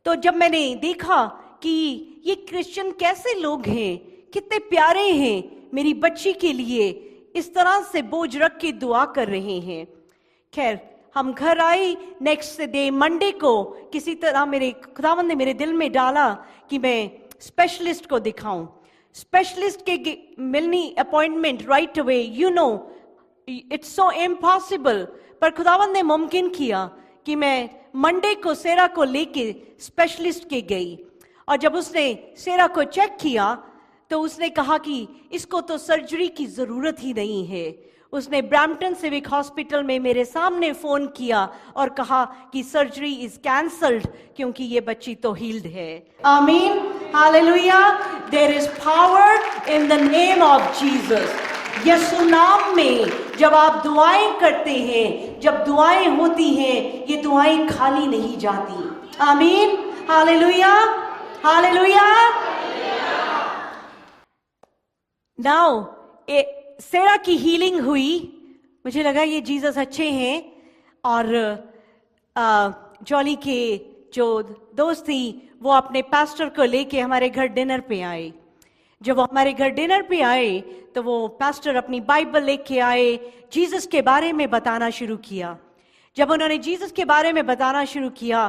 तो जब मैंने देखा कि ये क्रिश्चियन कैसे लोग हैं, कितने प्यारे हैं, मेरी बच्ची के लिए इस तरह से बोझ रख के दुआ कर रहे हैं। खैर, हम घर आए। नेक्स्ट डे मंडे को किसी तरह मेरे खुदावंद ने मेरे दिल में डाला कि मैं स्पेशलिस्ट को दिखाऊं। स्पेशलिस्ट के मिलनी appointment right away, you know it's so impossible, पर खुदावंद ने मुमकिन किया कि मैं मंडे को सेरा को लेके स्पेशलिस्ट के गई। और जब उसने सेरा को चेक किया तो उसने कहा कि इसको तो सर्जरी की जरूरत ही नहीं है। उसने ब्रैम्पटन सिविक हॉस्पिटल में मेरे सामने फोन किया और कहा कि सर्जरी इज कैंसल्ड, क्योंकि ये बच्ची तो हील्ड है। आमीन, hallelujah. There is power in the name of Jesus. यीशु नाम में जब आप दुआएं करते हैं, जब दुआएं होती हैं, ये दुआएं खाली नहीं जाती। आमीन, हालेलुया, हालेलुया। नाउ सेरा की हीलिंग हुई। मुझे लगा ये जीसस अच्छे हैं। और जॉली के जो दोस्त थी वो अपने पास्टर को लेके हमारे घर डिनर पे आए। जब वो हमारे घर डिनर पे आए तो वो पास्टर अपनी बाइबल लेके आए, जीसस के बारे में बताना शुरू किया। जब उन्होंने जीसस के बारे में बताना शुरू किया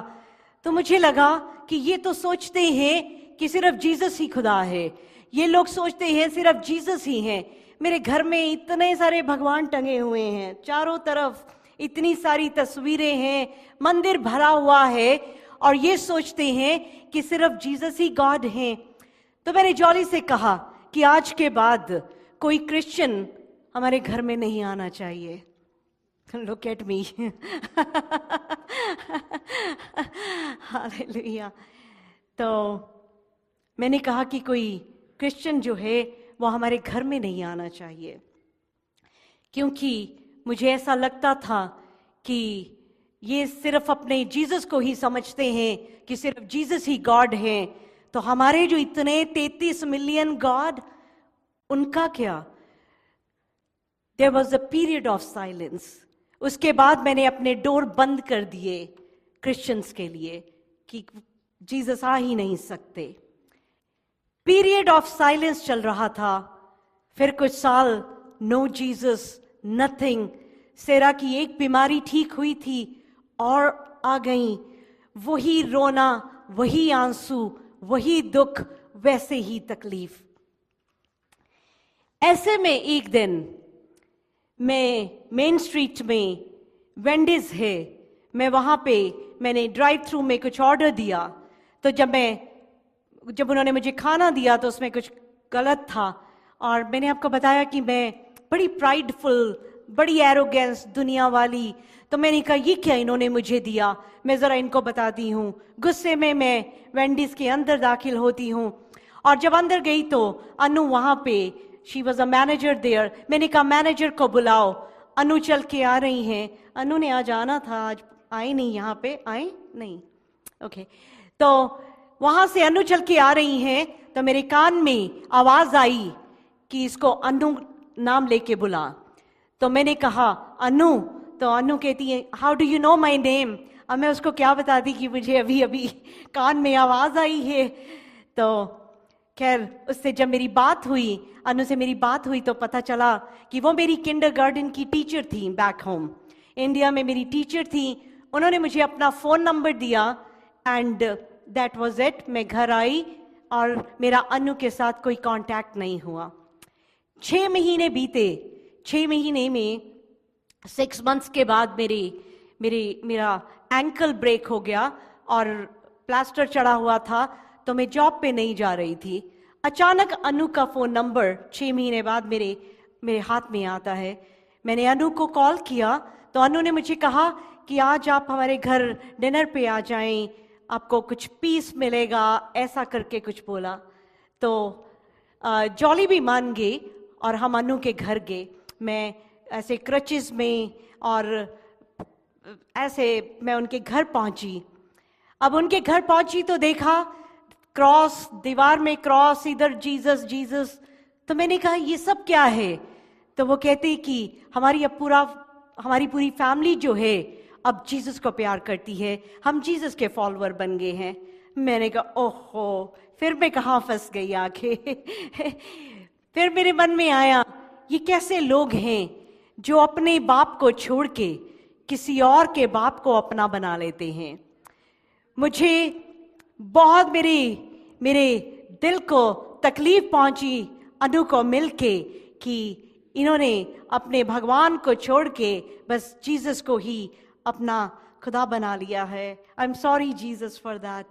तो मुझे लगा कि ये तो सोचते हैं कि सिर्फ जीसस ही खुदा है, ये लोग सोचते हैं सिर्फ जीसस ही हैं। मेरे घर में इतने सारे भगवान टंगे हुए हैं, चारों तरफ इतनी सारी तस्वीरें हैं, मंदिर भरा हुआ है, और ये सोचते हैं कि सिर्फ जीसस ही गॉड हैं। तो मैंने जॉली से कहा कि आज के बाद कोई क्रिश्चियन हमारे घर में नहीं आना चाहिए। Look at me. हालेलुया। तो मैंने कहा कि कोई क्रिश्चियन जो है वो हमारे घर में नहीं आना चाहिए, क्योंकि मुझे ऐसा लगता था कि ये सिर्फ अपने जीसस को ही समझते हैं कि सिर्फ जीसस ही गॉड है। तो हमारे जो इतने 33 मिलियन गॉड, उनका क्या? There was a period of silence. उसके बाद मैंने अपने डोर बंद कर दिए क्रिश्चियंस के लिए कि जीसस आ ही नहीं सकते। पीरियड ऑफ साइलेंस चल रहा था। फिर कुछ साल नो जीसस, नथिंग। सेरा की एक बीमारी ठीक हुई थी और आ गई वही रोना, वही आंसू, वही दुख, वैसे ही तकलीफ। ऐसे में एक दिन मैं मेन स्ट्रीट में वेंडीज है, मैं वहां पे मैंने ड्राइव थ्रू में कुछ ऑर्डर दिया। तो जब उन्होंने मुझे खाना दिया तो उसमें कुछ गलत था। और मैंने आपको बताया कि मैं बड़ी प्राइडफुल, बड़ी एरोगेंस दुनिया वाली, तो मैंने कहा ये क्या इन्होंने मुझे दिया, मैं ज़रा इनको बताती हूँ। गुस्से में मैं वेंडीज के अंदर दाखिल होती हूँ और जब अंदर गई तो अनु वहाँ पे, she was a manager there. मैंने कहा मैनेजर को बुलाओ। अनु चल के आ रही हैं। अनु ने आज आना था, आज आई नहीं, यहाँ पे आए नहीं, ओके। तो वहाँ से अनु चल के आ रही हैं तो मेरे कान में आवाज़ आई कि इसको अनु नाम लेके बुला। तो मैंने कहा अनु, तो अनु कहती है how do you know my name. अब मैं उसको क्या बताती कि मुझे अभी अभी कान में आवाज़ आई है। तो खैर उससे जब मेरी बात हुई, अनु से मेरी बात हुई, तो पता चला कि वो मेरी किंडरगार्टन की टीचर थी बैक होम इंडिया में, मेरी टीचर थी। उन्होंने मुझे अपना फ़ोन नंबर दिया एंड दैट वाज इट। मैं घर आई और मेरा अनु के साथ कोई कांटेक्ट नहीं हुआ। 6 महीने बीते। 6 महीने में 6 मंथ्स के बाद मेरा एंकल ब्रेक हो गया और प्लास्टर चढ़ा हुआ था, तो मैं जॉब पे नहीं जा रही थी। अचानक अनु का फ़ोन नंबर 6 महीने बाद मेरे हाथ में आता है। मैंने अनु को कॉल किया तो अनु ने मुझे कहा कि आज आप हमारे घर डिनर पे आ जाएं, आपको कुछ पीस मिलेगा, ऐसा करके कुछ बोला। तो जॉली भी मान गई और हम अनु के घर गए। मैं ऐसे क्रचेस में और ऐसे मैं उनके घर पहुंची। अब उनके घर पहुंची तो देखा क्रॉस, दीवार में क्रॉस, इधर जीसस जीसस। तो मैंने कहा ये सब क्या है। तो वो कहते कि हमारी पूरी फैमिली जो है अब जीसस को प्यार करती है, हम जीसस के फॉलोअर बन गए हैं। मैंने कहा ओहो, फिर मैं कहाँ फंस गई आंखें। फिर मेरे मन में आया ये कैसे लोग हैं जो अपने बाप को छोड़ के किसी और के बाप को अपना बना लेते हैं। मुझे बहुत मेरे दिल को तकलीफ पहुंची अनु को मिलके कि इन्होंने अपने भगवान को छोड़ के बस जीसस को ही अपना खुदा बना लिया है। I am sorry Jesus for that.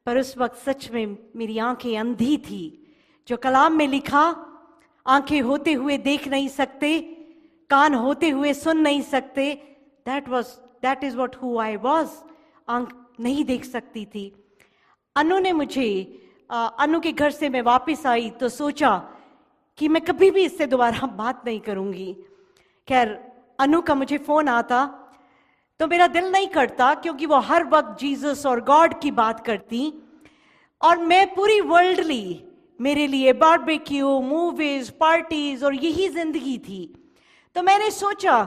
पर उस वक्त सच में मेरी आंखें अंधी थी। जो कलाम में लिखा, आंखें होते हुए देख नहीं सकते, कान होते हुए सुन नहीं सकते, that is what who I was. आंख नहीं देख सकती थी। अनु ने मुझे अनु के घर से मैं वापस आई तो सोचा कि मैं कभी भी इससे दोबारा बात नहीं करूंगी। खैर अनु का मुझे फोन आता तो मेरा दिल नहीं करता, क्योंकि वो हर वक्त जीसस और गॉड की बात करती और मैं पूरी वर्ल्डली, मेरे लिए बारबेक्यू, मूवीज, पार्टीज और यही जिंदगी थी। तो मैंने सोचा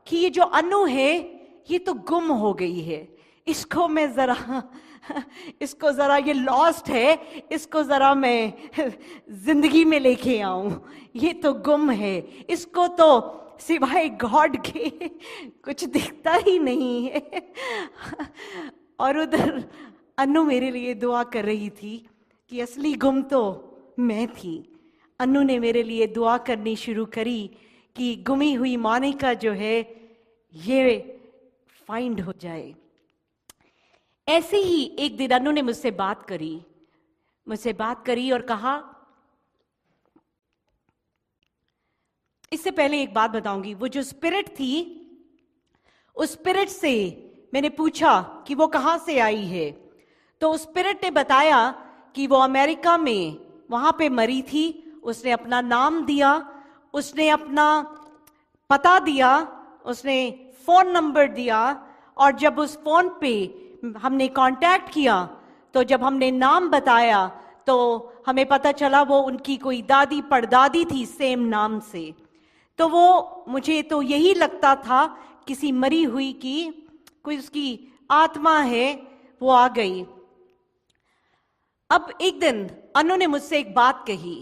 कि ये जो अनु है ये तो गुम हो गई है, इसको जरा ये लॉस्ट है, इसको जरा मैं जिंदगी में लेके आऊं। ये तो गुम है, इसको तो सिवाय गॉड के कुछ दिखता ही नहीं है। और उधर अनु मेरे लिए दुआ कर रही थी कि असली गुम तो मैं थी। अनु ने मेरे लिए दुआ करनी शुरू करी कि गुमी हुई मोनिका जो है ये फाइंड हो जाए। ऐसे ही एक दिन अनु ने मुझसे बात करी और कहा, इससे पहले एक बात बताऊंगी, वो जो स्पिरिट थी उस स्पिरिट से मैंने पूछा कि वो कहाँ से आई है। तो उस स्पिरिट ने बताया कि वो अमेरिका में वहां पे मरी थी। उसने अपना नाम दिया, उसने अपना पता दिया, उसने फोन नंबर दिया और जब उस फोन पे हमने कांटेक्ट किया तो जब हमने नाम बताया तो हमें पता चला वो उनकी कोई दादी पड़दादी थी सेम नाम से। तो वो मुझे तो यही लगता था किसी मरी हुई की कोई उसकी आत्मा है वो आ गई। अब एक दिन अनु ने मुझसे एक बात कही,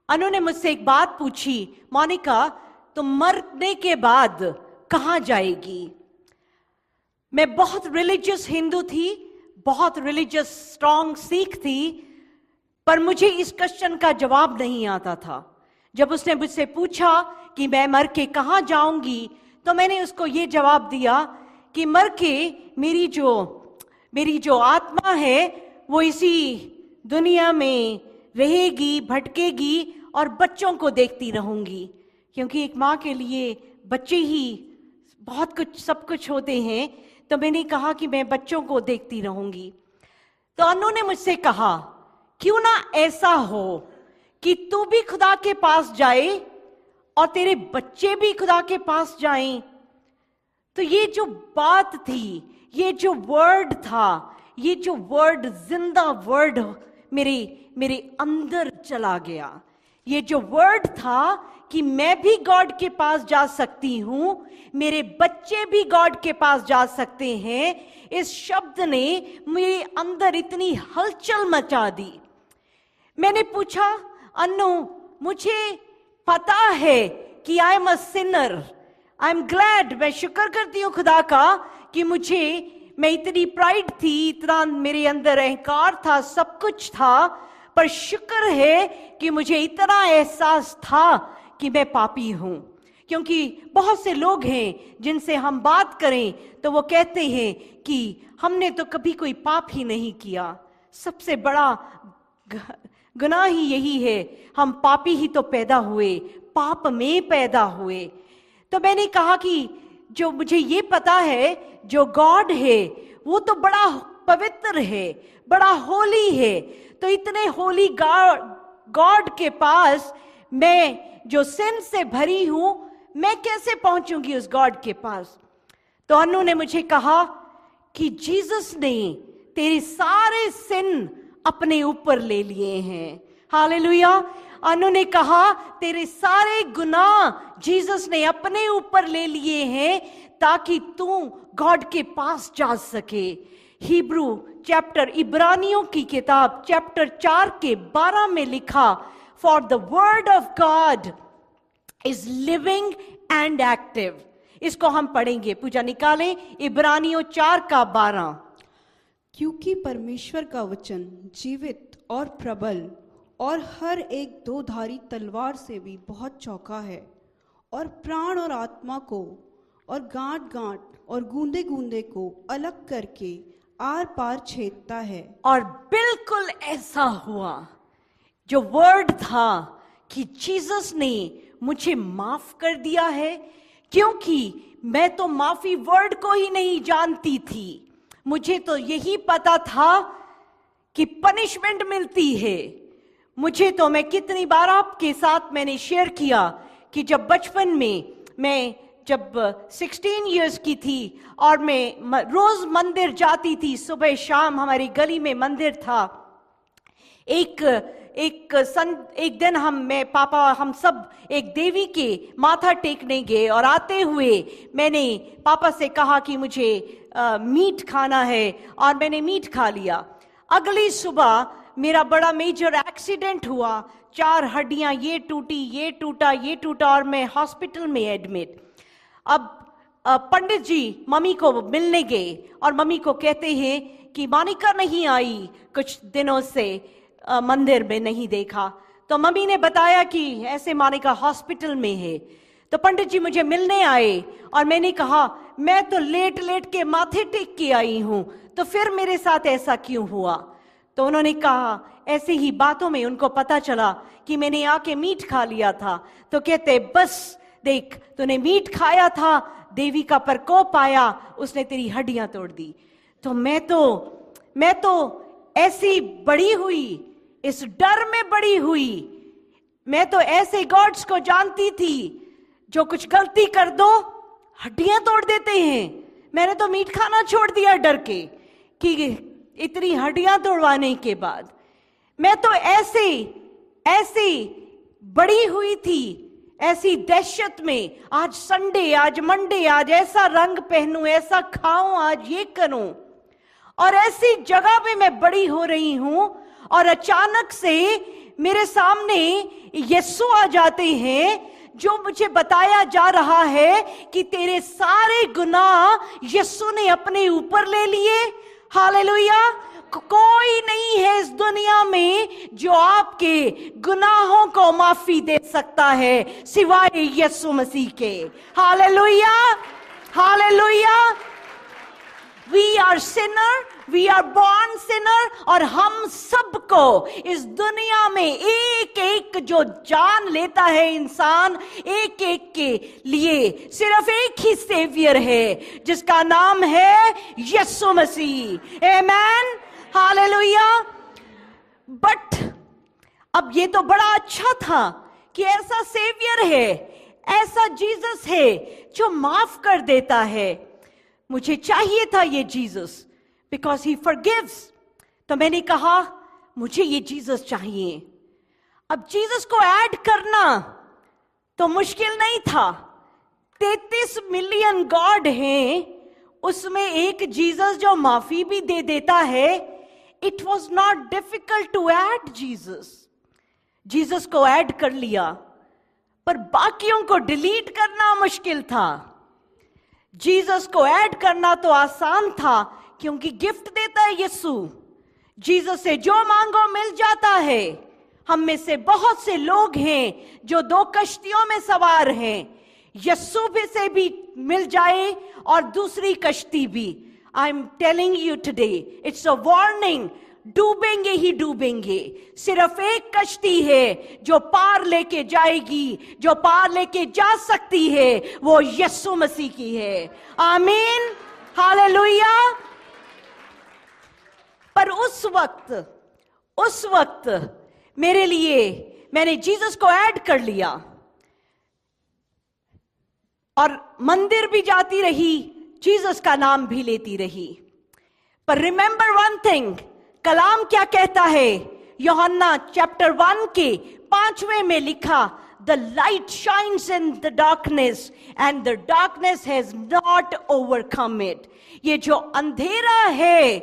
अनु ने मुझसे एक बात पूछी, मोनिका तुम मरने के बाद कहां जाएगी? मैं बहुत रिलीजियस हिंदू थी, बहुत रिलीजियस स्ट्रांग सिख थी, पर मुझे इस क्वेश्चन का जवाब नहीं आता था। जब उसने मुझसे पूछा कि मैं मर के कहां जाऊंगी, तो मैंने उसको ये जवाब दिया कि मर के मेरी जो आत्मा है वो इसी दुनिया में रहेगी, भटकेगी और बच्चों को देखती रहूंगी, क्योंकि एक माँ के लिए बच्चे ही बहुत कुछ सब कुछ होते हैं। तो मैंने कहा कि मैं बच्चों को देखती रहूंगी। तो अनु ने मुझसे कहा क्यों ना ऐसा हो कि तू भी खुदा के पास जाए और तेरे बच्चे भी खुदा के पास जाएं। तो ये जो बात थी, ये जो वर्ड था, ये जो वर्ड जिंदा वर्ड मेरे अंदर चला गया। ये जो वर्ड था कि मैं भी गॉड के पास जा सकती हूं, मेरे बच्चे भी गॉड के पास जा सकते हैं, इस शब्द ने मेरे अंदर इतनी हलचल मचा दी। मैंने पूछा अनु, मुझे पता है कि I am a Sinner, I am glad, मैं शुक्र करती हूँ खुदा का कि मैं इतनी प्राइड थी, इतना मेरे अंदर अहंकार था, सब कुछ था, पर शुक्र है कि मुझे इतना एहसास था कि मैं पापी हूं। क्योंकि बहुत से लोग हैं जिनसे हम बात करें तो वो कहते हैं कि हमने तो कभी कोई पाप ही नहीं किया, सबसे बड़ा गुनाह ही यही है, हम पापी ही तो पैदा हुए, पाप में पैदा हुए। तो मैंने कहा कि जो मुझे ये पता है, जो गॉड है वो तो बड़ा पवित्र है, बड़ा होली है, तो इतने होली गॉड के पास मैं जो सिन से भरी हूं, मैं कैसे पहुंचूंगी उस गॉड के पास? तो अनु ने मुझे कहा कि जीसस ने तेरे सारे सिन अपने ऊपर ले लिए हैं। हालेलुया। अनु ने कहा तेरे सारे गुनाह जीसस ने अपने ऊपर ले लिए हैं ताकि तू गॉड के पास जा सके। हिब्रू चैप्टर, इब्रानियों की किताब चैप्टर 4 के 12 में लिखा, for the word of God is living and active. इसको हम पढ़ेंगे, पूजा निकालें, इब्रानियों 4 का 12। क्योंकि परमेश्वर का वचन जीवित और प्रबल और हर एक दो धारी तलवार से भी बहुत चौका है, और प्राण और आत्मा को और गांठ गांठ और गूंदे गूंदे को अलग करके आर पार छेदता है। और बिल्कुल ऐसा हुआ, जो वर्ड था कि जीसस ने मुझे माफ कर दिया है, क्योंकि मैं तो माफी वर्ड को ही नहीं जानती थी। मुझे तो यही पता था कि पनिशमेंट मिलती है। मैं कितनी बार आपके साथ मैंने शेयर किया कि जब बचपन में मैं जब 16 इयर्स की थी और मैं रोज मंदिर जाती थी, सुबह शाम हमारी गली में मंदिर था। एक दिन मैं पापा हम सब एक देवी के माथा टेकने गए, और आते हुए मैंने पापा से कहा कि मुझे मीट खाना है, और मैंने मीट खा लिया। अगली सुबह मेरा बड़ा मेजर एक्सीडेंट हुआ, 4 हड्डियां ये टूटी, ये टूटा, ये टूटा, और मैं हॉस्पिटल में एडमिट। अब पंडित जी मम्मी को मिलने गए और मम्मी को कहते हैं कि मोनिका नहीं आई, कुछ दिनों से मंदिर में नहीं देखा। तो मम्मी ने बताया कि ऐसे मोनिका हॉस्पिटल में है। तो पंडित जी मुझे मिलने आए और मैंने कहा मैं तो लेट लेट के माथे टेक के आई हूं, तो फिर मेरे साथ ऐसा क्यों हुआ? तो उन्होंने कहा, ऐसे ही बातों में उनको पता चला कि मैंने आके मीट खा लिया था। तो कहते बस देख, तूने मीट खाया था, देवी का प्रकोप आया, उसने तेरी हड्डियां तोड़ दी। तो मैं तो ऐसी बड़ी हुई, इस डर में बड़ी हुई। मैं तो ऐसे गॉड्स को जानती थी जो कुछ गलती कर दो हड्डियां तोड़ देते हैं। मैंने तो मीट खाना छोड़ दिया डर के कि इतनी हड्डियां तोड़वाने के बाद। मैं तो ऐसे बड़ी हुई थी, ऐसी दहशत में, आज संडे, आज मंडे, आज ऐसा रंग पहनूं, ऐसा खाऊं, आज ये करूं, और ऐसी जगह पे मैं बड़ी हो रही हूं और अचानक से मेरे सामने यीशु आ जाते हैं, जो मुझे बताया जा रहा है कि तेरे सारे गुनाह यीशु ने अपने ऊपर ले लिए। हालेलुया। कोई नहीं है इस दुनिया में जो आपके गुनाहों को माफी दे सकता है सिवाय यीशु मसीह के। Hallelujah, hallelujah. We are sinner, we are born sinner, और हम सबको इस दुनिया में एक एक जो जान लेता है इंसान, एक एक के लिए सिर्फ एक ही सेवियर है जिसका नाम है यीशु मसीह। आमेन, हालेलुया। बट अब ये तो बड़ा अच्छा था कि ऐसा सेवियर है, ऐसा जीसस है जो माफ कर देता है। मुझे चाहिए था ये जीसस, बिकॉज ही फॉरगिव्स। तो मैंने कहा मुझे ये जीसस चाहिए। अब जीसस को ऐड करना तो मुश्किल नहीं था। 33 मिलियन गॉड हैं, उसमें एक जीसस जो माफी भी दे देता है। It was not difficult to add Jesus. Jesus को ऐड कर लिया, पर बाकियों को डिलीट करना मुश्किल था। जीसस को ऐड करना तो आसान था, क्योंकि गिफ्ट देता है यीशु। जीसस से जो मांगो मिल जाता है। हम में से बहुत से लोग हैं जो 2 कश्तियों में सवार हैं। यीशु भी से भी मिल जाए और दूसरी कश्ती भी। I am telling you today, it's a warning. डूबेंगे ही डूबेंगे। सिर्फ एक कश्ती है जो पार लेके जाएगी, जो पार लेके जा सकती है, वो यीशु मसीह की है। आमीन, हालेलुया। पर उस वक्त मेरे लिए, मैंने जीसस को ऐड कर लिया और मंदिर भी जाती रही, जीसस का नाम भी लेती रही। पर रिमेंबर वन थिंग, कलाम क्या कहता है? यूहन्ना चैप्टर 1 के 5वें में लिखा, the light shines in the darkness and the darkness has not overcome it. ये जो अंधेरा है,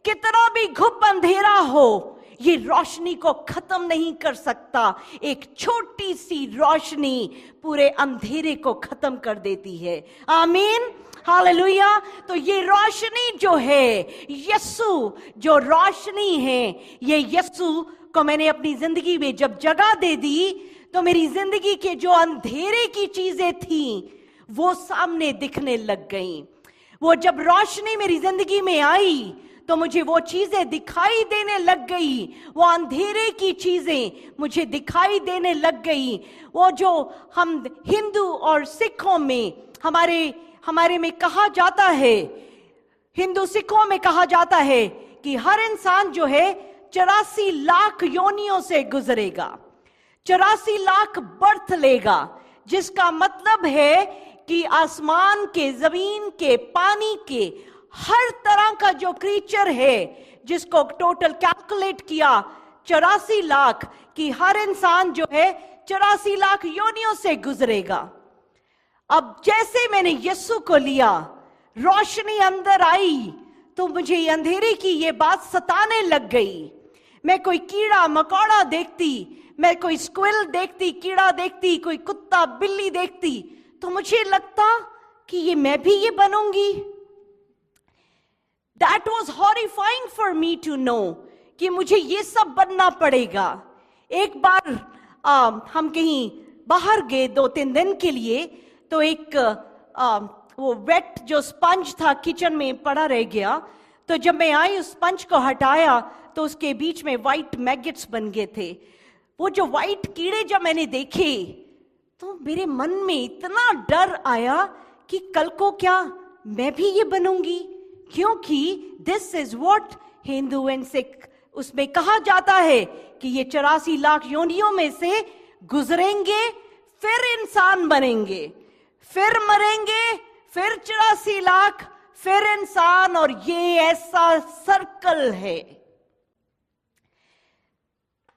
कितना भी घुप अंधेरा हो, ये रोशनी को खत्म नहीं कर सकता। एक छोटी सी रोशनी पूरे अंधेरे को खत्म कर देती है। आमीन, हालेलुया। तो ये रोशनी जो है, यीशु जो रोशनी है, ये यीशु को मैंने अपनी जिंदगी में जब जगह दे दी, तो मेरी जिंदगी के जो अंधेरे की चीजें थी वो सामने दिखने लग गई। वो जब रोशनी मेरी जिंदगी में आई तो मुझे वो चीजें दिखाई देने लग गई। वो अंधेरे की चीजें मुझे दिखाई देने लग गई। वो जो हम हिंदू और सिखों में हमारे में कहा जाता है, हिंदू सिखों में कहा जाता है कि हर इंसान जो है 84 लाख योनियों से गुजरेगा, 84 लाख बर्थ लेगा, जिसका मतलब है कि आसमान के, जमीन के, पानी के हर तरह का जो क्रीचर है, जिसको टोटल कैलकुलेट किया 84 लाख, कि हर इंसान जो है 84 लाख योनियों से गुजरेगा। अब जैसे मैंने यीशु को लिया, रोशनी अंदर आई, तो मुझे अंधेरे की ये बात सताने लग गई। मैं कोई कीड़ा मकोड़ा देखती, मैं कोई स्क्विल देखती, कीड़ा देखती, कोई कुत्ता बिल्ली देखती, तो मुझे लगता कि ये मैं भी ये बनूंगी। That was horrifying for me to know कि मुझे ये सब बनना पड़ेगा। एक बार हम कहीं बाहर गए 2-3 दिन के लिए, तो एक वो वेट जो स्पंज था किचन में पड़ा रह गया। तो जब मैं आई, उस स्पंज को हटाया तो उसके बीच में वाइट मैगेट्स बन गए थे। वो जो वाइट कीड़े जब मैंने देखे तो मेरे मन में इतना डर आया कि कल को क्या मैं भी ये बनूंगी, क्योंकि this is what Hindu and Sikh उसमें कहा जाता है कि ये 84 लाख योनियों में से गुजरेंगे, फिर इंसान बनेंगे, फिर मरेंगे, फिर 84 लाख, फिर इंसान, और ये ऐसा सर्कल है।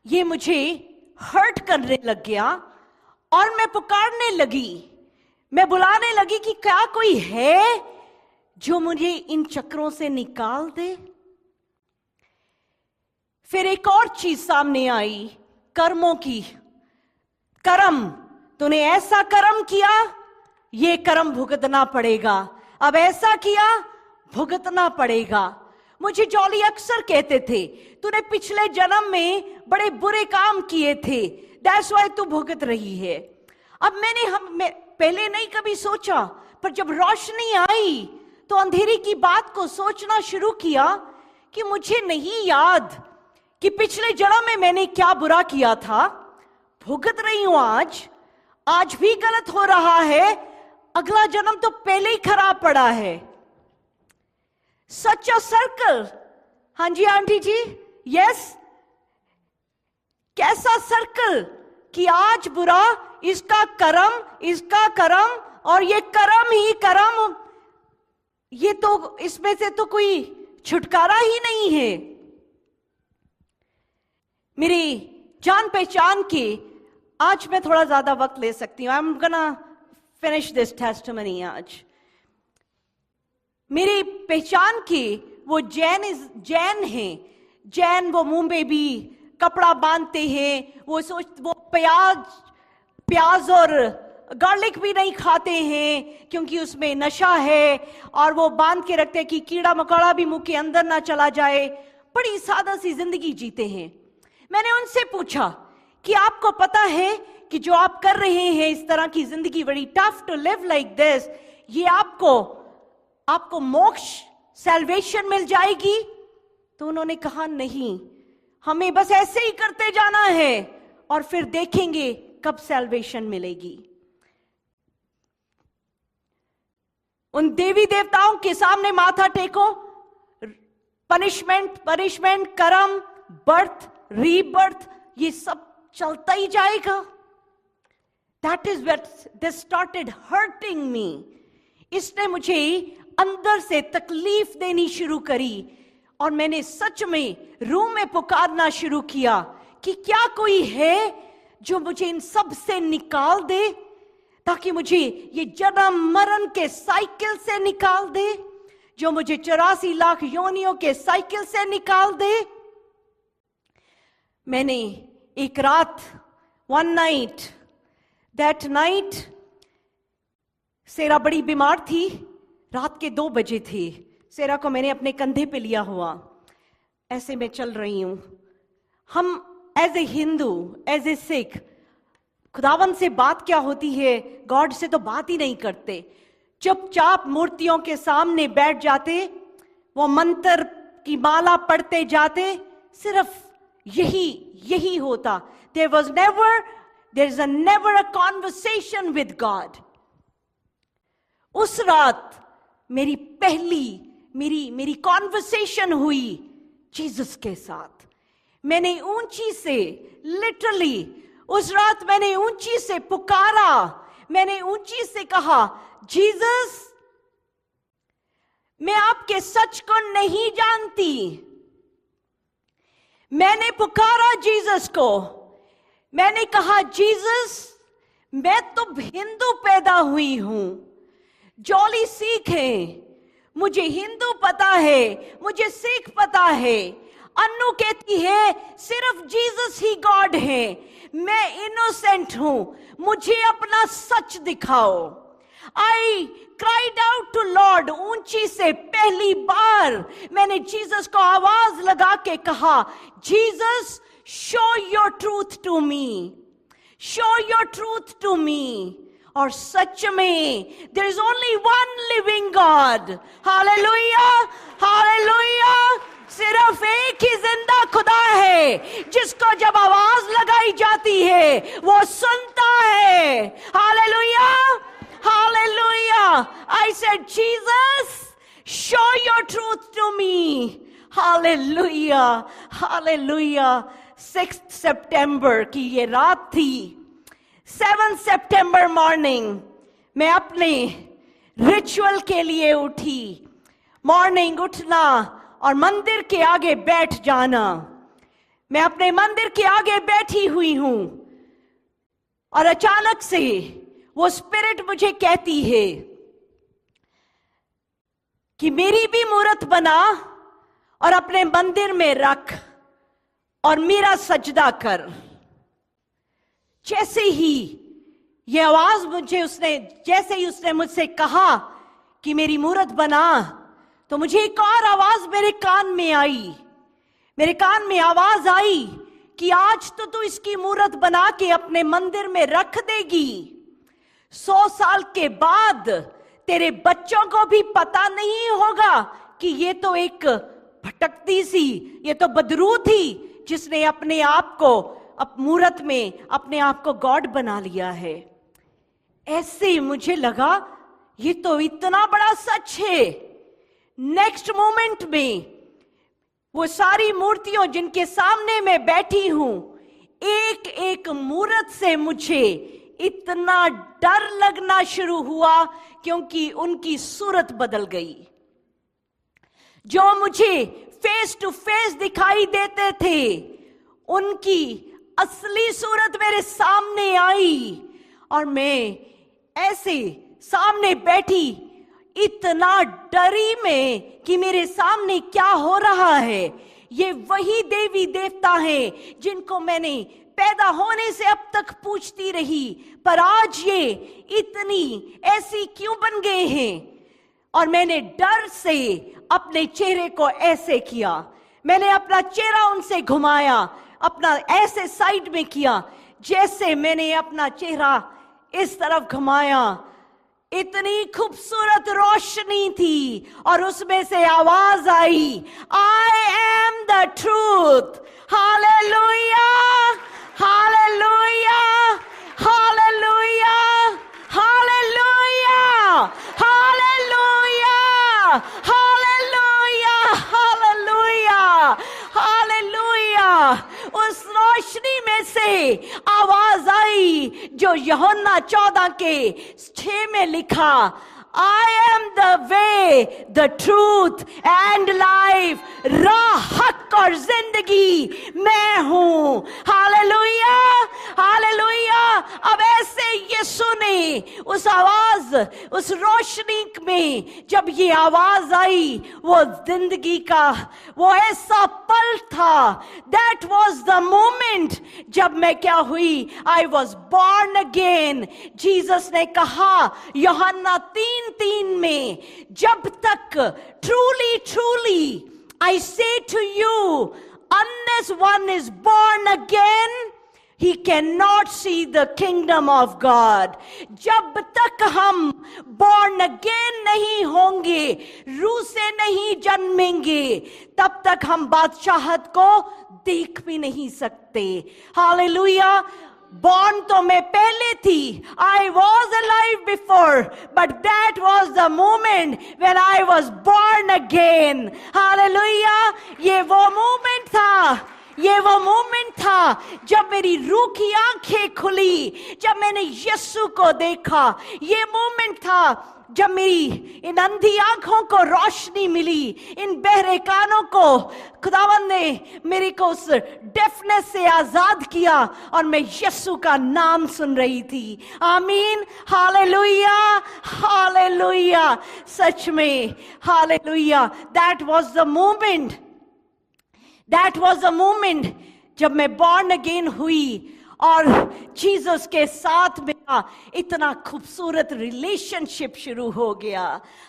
ये मुझे हर्ट करने लग गया और मैं पुकारने लगी, मैं बुलाने लगी कि क्या कोई है जो मुझे इन चक्रों से निकाल दे। फिर एक और चीज सामने आई, कर्मों की। कर्म, तूने ऐसा कर्म किया, ये कर्म भुगतना पड़ेगा। अब ऐसा किया, भुगतना पड़ेगा। मुझे जॉली अक्सर कहते थे, तूने पिछले जन्म में बड़े बुरे काम किए थे, दैट्स व्हाई तू भुगत रही है। अब मैं पहले नहीं कभी सोचा, पर जब रोशनी आई तो अंधेरी की बात को सोचना शुरू किया कि मुझे नहीं याद कि पिछले जन्म में मैंने क्या बुरा किया था। भुगत रही हूं आज भी गलत हो रहा है, अगला जन्म तो पहले ही खराब पड़ा है। सच अ सर्कल। हाँ जी आंटी जी, यस। कैसा सर्कल कि आज बुरा, इसका कर्म और ये कर्म ही कर्म, ये तो इसमें से तो कोई छुटकारा ही नहीं है। मेरी जान पहचान के, आज मैं थोड़ा ज्यादा वक्त ले सकती हूं, I am gonna finish this testimony आज। मेरी पहचान के वो जैन हैं। जैन वो मुंह में भी कपड़ा बांधते हैं, वो प्याज और गार्लिक भी नहीं खाते हैं क्योंकि उसमें नशा है, और वो बांध के रखते हैं कि कीड़ा मकोड़ा भी मुंह के अंदर ना चला जाए। बड़ी सादा सी जिंदगी जीते हैं। मैंने उनसे पूछा कि आपको पता है कि जो आप कर रहे हैं इस तरह की जिंदगी, बड़ी tough to live like this, ये आपको मोक्ष, सैल्वेशन मिल जाएगी? तो उन्होंने कहा नहीं, हमें बस ऐसे ही करते जाना है और फिर देखेंगे कब सैल्वेशन मिलेगी। उन देवी देवताओं के सामने माथा टेको। पनिशमेंट, कर्म, बर्थ, रीबर्थ, ये सब चलता ही जाएगा। That is what this started hurting me. इसने मुझे अंदर से तकलीफ देनी शुरू करी और मैंने सच में रूम में पुकारना शुरू किया कि क्या कोई है जो मुझे इन सब से निकाल दे, ताकि मुझे ये जन्म मरण के साइकिल से निकाल दे, जो मुझे 84 लाख योनियों के साइकिल से निकाल दे। मैंने एक रात, वन नाइट, दैट नाइट, सेरा बड़ी बीमार थी, रात के 2 बजे थे। सेरा को मैंने अपने कंधे पे लिया हुआ, ऐसे मैं चल रही हूं। हम as a Hindu, as a Sikh, खुदावन से बात क्या होती है, गॉड से तो बात ही नहीं करते, चुपचाप मूर्तियों के सामने बैठ जाते, वो मंत्र की माला पढ़ते जाते, सिर्फ यही होता। there is never a conversation with God. उस रात मेरी कॉन्वर्सेशन हुई जीसस के साथ। मैंने ऊंची से, लिटरली उस रात मैंने ऊंची से पुकारा, मैंने ऊंची से कहा, जीसस, मैं आपके सच को नहीं जानती। मैंने पुकारा जीसस को, मैंने कहा, जीसस, मैं तो हिंदू पैदा हुई हूं, जॉली सिख है, मुझे हिंदू पता है, मुझे सिख पता है। अन्नू कहती है सिर्फ जीसस ही गॉड है, मैं इनोसेंट हूं, मुझे अपना सच दिखाओ। I cried out to Lord, ऊंची से पहली बार मैंने जीसस को आवाज लगा के कहा, Jesus, show your truth to me, show your truth to me. और सच में there is only one living God. Hallelujah, hallelujah. सिर्फ एक ही जिंदा खुदा है जिसको जब आवाज लगाई जाती है वो सुनता है। Hallelujah, hallelujah. I said, Jesus, show your truth to me. Hallelujah, hallelujah. 6th September की ये रात थी। 7th September morning मैं अपने रिचुअल के लिए उठी। मॉर्निंग उठना और मंदिर के आगे बैठ जाना। मैं अपने मंदिर के आगे बैठी हुई हूं और अचानक से वो स्पिरिट मुझे कहती है कि मेरी भी मूर्त बना और अपने मंदिर में रख और मेरा सजदा कर। जैसे ही ये आवाज जैसे ही उसने मुझसे कहा कि मेरी मूर्त बना, तो मुझे एक और आवाज मेरे कान में आई। मेरे कान में आवाज आई कि आज तो तू इसकी मूर्त बना के अपने मंदिर में रख देगी। 100 साल के बाद तेरे बच्चों को भी पता नहीं होगा कि ये तो एक भटकती सी, ये तो बदरू थी जिसने अपने आप को मूर्त में अपने आप को गॉड बना लिया है। ऐसे मुझे लगा ये तो इतना बड़ा सच है। नेक्स्ट मोमेंट में वो सारी मूर्तियों जिनके सामने मैं बैठी हूं, एक एक मूर्त से मुझे इतना डर लगना शुरू हुआ क्योंकि उनकी सूरत बदल गई। जो मुझे फेस टू फेस दिखाई देते थे, उनकी असली सूरत मेरे सामने आई और मैं ऐसे सामने बैठी, इतना डरी मैं कि मेरे सामने क्या हो रहा है। ये वही देवी देवता हैं जिनको मैंने पैदा होने से अब तक पूछती रही, पर आज ये इतनी ऐसी क्यों बन गए हैं। और मैंने डर से अपने चेहरे को ऐसे किया, मैंने अपना चेहरा उनसे घुमाया, अपना ऐसे साइड में किया। जैसे मैंने अपना चेहरा इस तरफ घुमाया, इतनी खूबसूरत रोशनी थी और उसमें से आवाज आई, I am the truth. Hallelujah, hallelujah, hallelujah, hallelujah, hallelujah, hallelujah, hallelujah, hallelujah. उस रोशनी में से आवाज आई जो यूहन्ना 14 के 6 में लिखा, I am the way, the truth and life। राह, हक और जिंदगी मैं हूं। Hallelujah, hallelujah. अब ऐसे यीशु ने उस आवाज, उस रोशनी में जब ये आवाज आई, वो जिंदगी का वो ऐसा पल था, that was the moment जब मैं क्या हुई, I was born again। Jesus ने कहा यूहन्ना 3:3 में, जब तक truly truly I say to you, unless one is born again, he cannot see the kingdom of God। जब तक हम born again नहीं होंगे, रूह से नहीं जन्मेंगे, तब तक हम बादशाहत को देख भी नहीं सकते। हालेलुया। Born तो मैं पहले थी, I was alive before, but that was the moment when I was born again। Hallelujah. ये वो मोमेंट था, ये वो मोमेंट था जब मेरी रूह की आंखें खुली, जब मैंने यीशु को देखा। ये मोमेंट था जब मेरी इन अंधी आंखों को रोशनी मिली, इन बहरे कानों को खुदावंद ने मेरे को उस डेफनेस से आजाद किया और मैं यीशु का नाम सुन रही थी। आमीन, हालेलुया, हालेलुया। सच में hallelujah. That was the moment, that was the moment जब मैं बॉर्न अगेन हुई और जीसस के साथ मेरा इतना खूबसूरत रिलेशनशिप शुरू हो गया।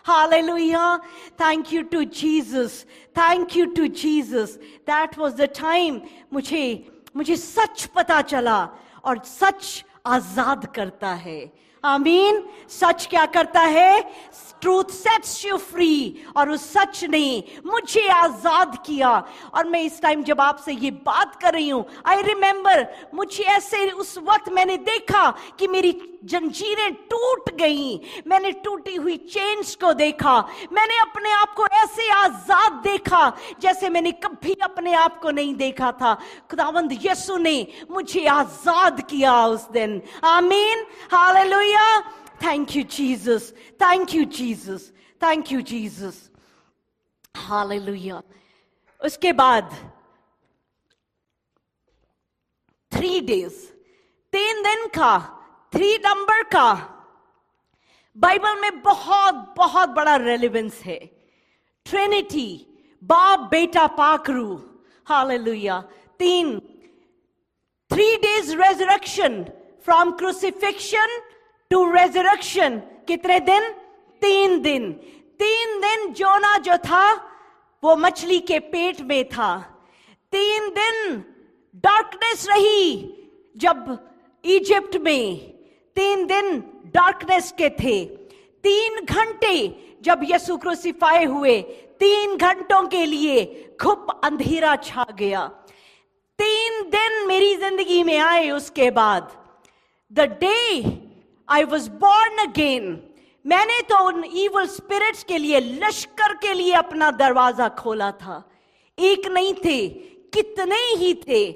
Hallelujah. Thank you to Jesus, thank you to Jesus. That was the time मुझे सच पता चला, और सच आजाद करता है। आमीन। सच क्या करता है? Truth sets you free. और उस सच ने मुझे आजाद किया। और मैं इस टाइम जब आपसे ये बात कर रही हूं, आई रिमेंबर, मुझे ऐसे उस वक्त मैंने देखा कि मेरी जंजीरें टूट गई, मैंने टूटी हुई चेन्स को देखा, मैंने अपने आप को ऐसे आजाद देखा जैसे मैंने कभी अपने आप को नहीं देखा था। खुदावंद यीशु ने मुझे आजाद किया उस दिन। आमीन, hallelujah. Thank you, Jesus. Thank you, Jesus. Thank you, Jesus. Hallelujah. उसके बाद 3 days, 3 दिन का 3 नंबर का बाइबल में बहुत बहुत बड़ा रेलेवेंस है। ट्रिनिटी, बाप बेटा पाक रूह, hallelujah. 3 days resurrection, from crucifixion to resurrection, कितने दिन? 3 दिन। 3 दिन जोना जो था वो मछली के पेट में था। 3 दिन डार्कनेस रही जब इजिप्ट में, 3 दिन डार्कनेस के थे। 3 घंटे जब यीशु क्रूसिफाई हुए, 3 घंटों के लिए खूब अंधेरा छा गया। 3 दिन मेरी जिंदगी में आए। उसके बाद the day I was born again, मैंने तो उन इवल स्पिरिट्स के लिए, लश्कर के लिए अपना दरवाजा खोला था। एक नहीं थे, कितने ही थे।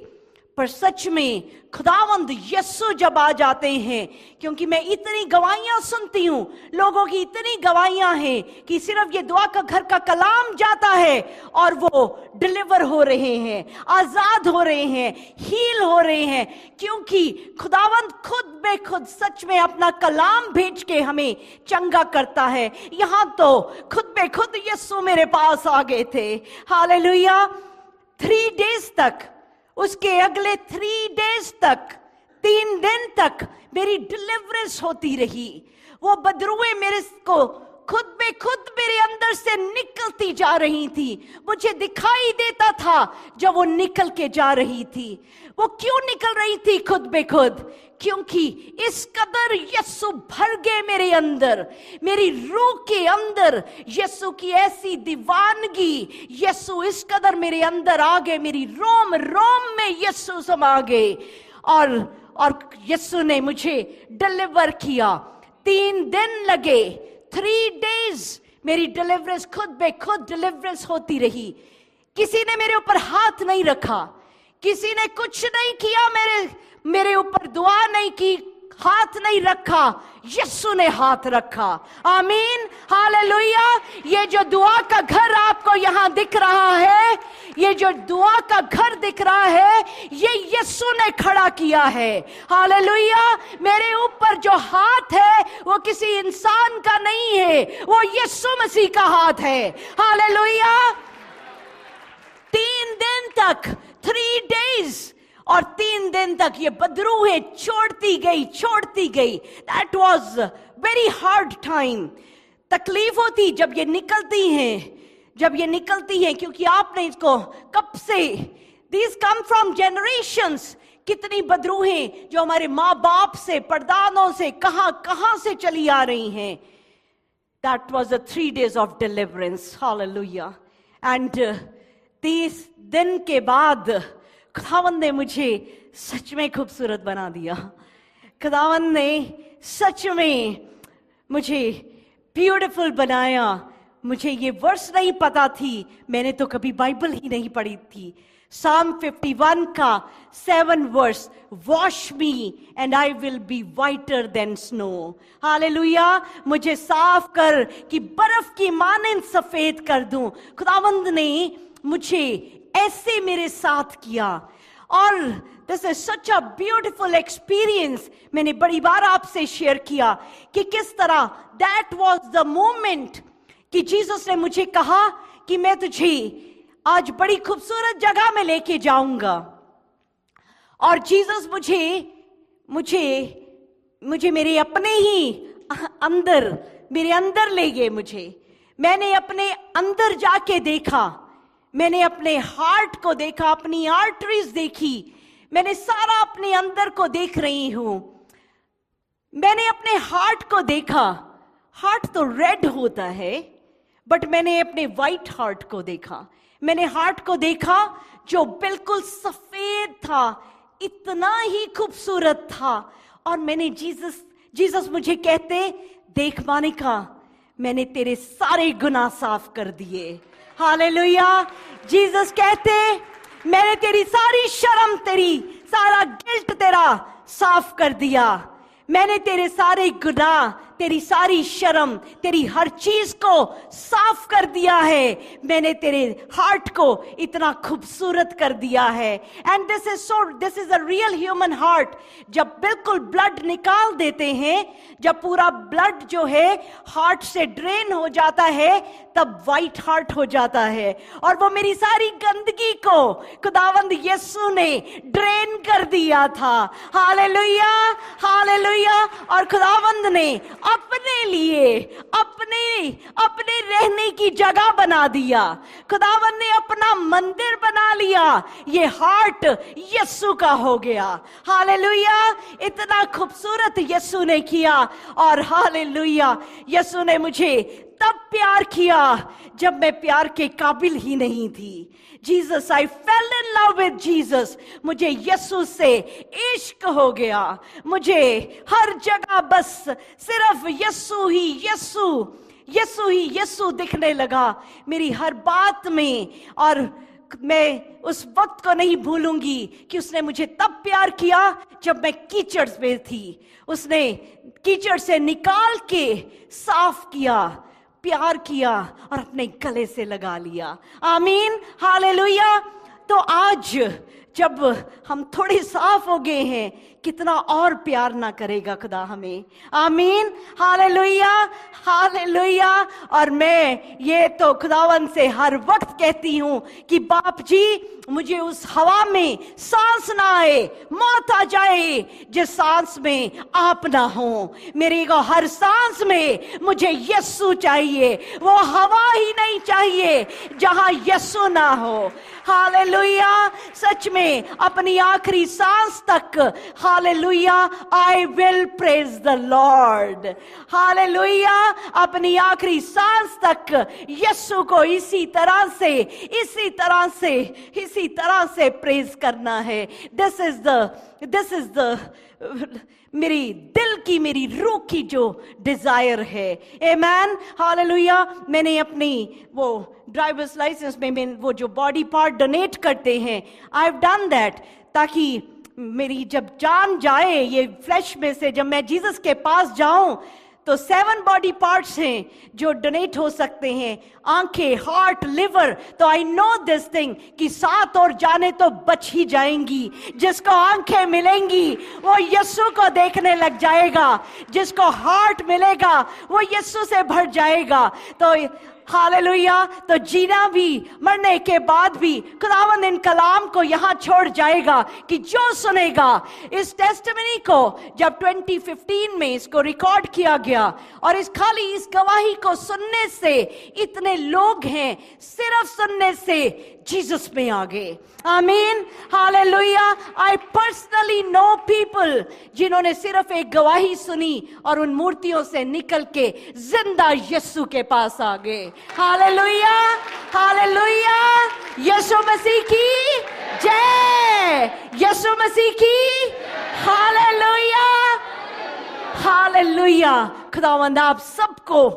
पर सच में खुदावंद यीशु जब आ जाते हैं, क्योंकि मैं इतनी गवाहियां सुनती हूं, लोगों की इतनी गवाहियां हैं कि सिर्फ ये दुआ का घर का कलाम जाता है और वो डिलीवर हो रहे हैं, आजाद हो रहे हैं, हील हो रहे हैं, क्योंकि खुदावंद खुद बेखुद सच में अपना कलाम भेज के हमें चंगा करता है। यहां तो खुद बेखुद यीशु मेरे पास आ गए थे। हालेलुया। 3 days तक, उसके अगले 3 days तक, 3 दिन तक मेरी डिलीवरेंस होती रही। वो बदरुएं मेरे को खुद बेखुद मेरे अंदर से निकलती जा रही थी। मुझे दिखाई देता था जब वो निकल के जा रही थी। वो क्यों निकल रही थी खुद बेखुद? क्योंकि इस कदर यीशु भर गए मेरे अंदर, मेरी रूह के अंदर यीशु की ऐसी दीवानगी, यीशु इस कदर मेरे अंदर आ गए, मेरी रोम रोम में यीशु समा गए और यीशु ने मुझे डिलीवर किया। 3 दिन लगे, 3 days मेरी डिलीवरेंस खुद बेखुद डिलीवरेंस होती रही। किसी ने मेरे ऊपर हाथ नहीं रखा, किसी ने कुछ नहीं किया, मेरे ऊपर दुआ नहीं की, हाथ नहीं रखा, यीशु ने हाथ रखा। आमीन, हालेलुया। ये जो दुआ का घर आपको यहां दिख रहा है, ये जो दुआ का घर दिख रहा है, ये यीशु ने खड़ा किया है। हालेलुया। मेरे ऊपर जो हाथ है वो किसी इंसान का नहीं है, वो यीशु मसीह का हाथ है। हालेलुया। 3 दिन तक, 3 days, और 3 दिन तक ये बदरूहें छोड़ती गई। That was very hard time. तकलीफ होती जब ये निकलती हैं, क्योंकि आपने इसको कब से, दीज कम फ्रॉम जनरेशंस। कितनी बदरूहें जो हमारे माँ बाप से, परदादों से, कहां से चली आ रही हैं। That was the 3 days of deliverance. Hallelujah. And 30 दिन के बाद खुदावंद ने मुझे सच में खूबसूरत बना दिया। खुदावंद ने सच में मुझे ब्यूटीफुल बनाया। मुझे ये वर्स नहीं पता थी, मैंने तो कभी बाइबल ही नहीं पढ़ी थी। Psalm 51 का 7 verse, wash me and I will be whiter than snow. Hallelujah. मुझे साफ कर कि बर्फ की मानंद सफेद कर दूं। खुदावंद ने मुझे ऐसे मेरे साथ किया, और this is such a beautiful experience. मैंने बड़ी बार आपसे शेयर किया कि किस तरह दैट वाज द मोमेंट कि जीसस ने मुझे कहा कि मैं तुझे आज बड़ी खूबसूरत जगह में लेके जाऊंगा। और जीसस मुझे मेरे अपने ही अंदर, मेरे अंदर ले गए मुझे। मैंने अपने अंदर जाके देखा, मैंने अपने हार्ट को देखा, अपनी आर्टरीज देखी, मैंने सारा अपने अंदर को देख रही हूं। मैंने अपने हार्ट को देखा। हार्ट तो रेड होता है, बट मैंने अपने वाइट हार्ट को देखा। मैंने हार्ट को देखा जो बिल्कुल सफेद था, इतना ही खूबसूरत था। और मैंने जीसस मुझे कहते, देख मानिका, मैंने तेरे सारे गुनाह साफ कर दिए। हालेलुया। जीसस कहते, मैंने तेरी सारी शर्म, तेरी सारा गिल्ट तेरा साफ कर दिया। मैंने तेरे सारे गुनाह, तेरी सारी शर्म, तेरी हर चीज को साफ कर दिया है। मैंने तेरे हार्ट को इतना खूबसूरत कर दिया है। And this is a real human heart. जब बिल्कुल ब्लड निकाल देते हैं, जब पूरा ब्लड जो है हार्ट से ड्रेन हो जाता है, तब वाइट हार्ट हो जाता है। और वो मेरी सारी गंदगी को खुदावंद यीशु ने ड्रेन कर दिया था। Hallelujah, hallelujah. और खुदावंद ने अपने लिए अपने रहने की जगह बना दिया। खुदावंद ने अपना मंदिर बना लिया। ये हार्ट यीशु का हो गया। हालेलुया। इतना खूबसूरत यीशु ने किया। और हालेलुया, यीशु ने मुझे तब प्यार किया जब मैं प्यार के काबिल ही नहीं थी। Jesus, I fail in love with Jesus. मुझे यीशु से इश्क हो गया। मुझे हर जगह बस सिर्फ यीशु ही यीशु दिखने लगा मेरी हर बात में। और मैं उस वक्त को नहीं भूलूंगी कि उसने मुझे तब प्यार किया जब मैं कीचड़ में थी। उसने कीचड़ से निकाल के साफ किया, प्यार किया और अपने गले से लगा लिया। आमीन, हालेलुया। तो आज जब हम थोड़े साफ हो गए हैं, कितना और प्यार ना करेगा खुदा हमें। आमीन, हालेलुया, हालेलुया। और मैं ये तो खुदावन से हर वक्त कहती हूं कि बाप जी, मुझे उस हवा में सांस ना आए, मौत आ जाए जिस सांस में आप ना हो। मेरी को हर सांस में मुझे यीशु चाहिए। वो हवा ही नहीं चाहिए जहां यीशु ना हो। हालेलुया। सच में अपनी आखिरी सांस तक, hallelujah, I will praise the Lord. Hallelujah. अपनी आखिरी सांस तक यीशु को इसी तरह से प्रेज करना है। दिस इज द मेरी दिल की, मेरी रूह की जो डिजायर है। आमेन, हालेलुया। मैंने अपनी वो ड्राइवर्स लाइसेंस में वो जो बॉडी पार्ट डोनेट करते हैं, आई हैव डन दैट, ताकि मेरी जब जान जाए ये फ्लैश में से, जब मैं जीसस के पास जाऊं, तो 7 बॉडी पार्ट्स हैं जो डोनेट हो सकते हैं। आंखें, हार्ट, लिवर। तो आई नो दिस थिंग कि 7 और जाने तो बच ही जाएंगी। जिसको आंखें मिलेंगी वो यीशु को देखने लग जाएगा। जिसको हार्ट मिलेगा वो यीशु से भर जाएगा। तो हालेलुया। तो जीना भी, मरने के बाद भी खुदावंद इन कलाम को यहां छोड़ जाएगा कि जो सुनेगा इस टेस्टिमनी को। जब 2015 में इसको रिकॉर्ड किया गया, और इस गवाही को सुनने से इतने लोग हैं, सिर्फ सुनने से जीसस में आ गए। आमीन, hallelujah. I personally know people जिन्होंने सिर्फ एक गवाही सुनी और उन मूर्तियों से निकल के जिंदा यीशु के पास आ गए। Hallelujah, hallelujah. यीशु मसीह की जय, यीशु मसीह की हालेलुया, हालेलुया। खुदावंद आप सबको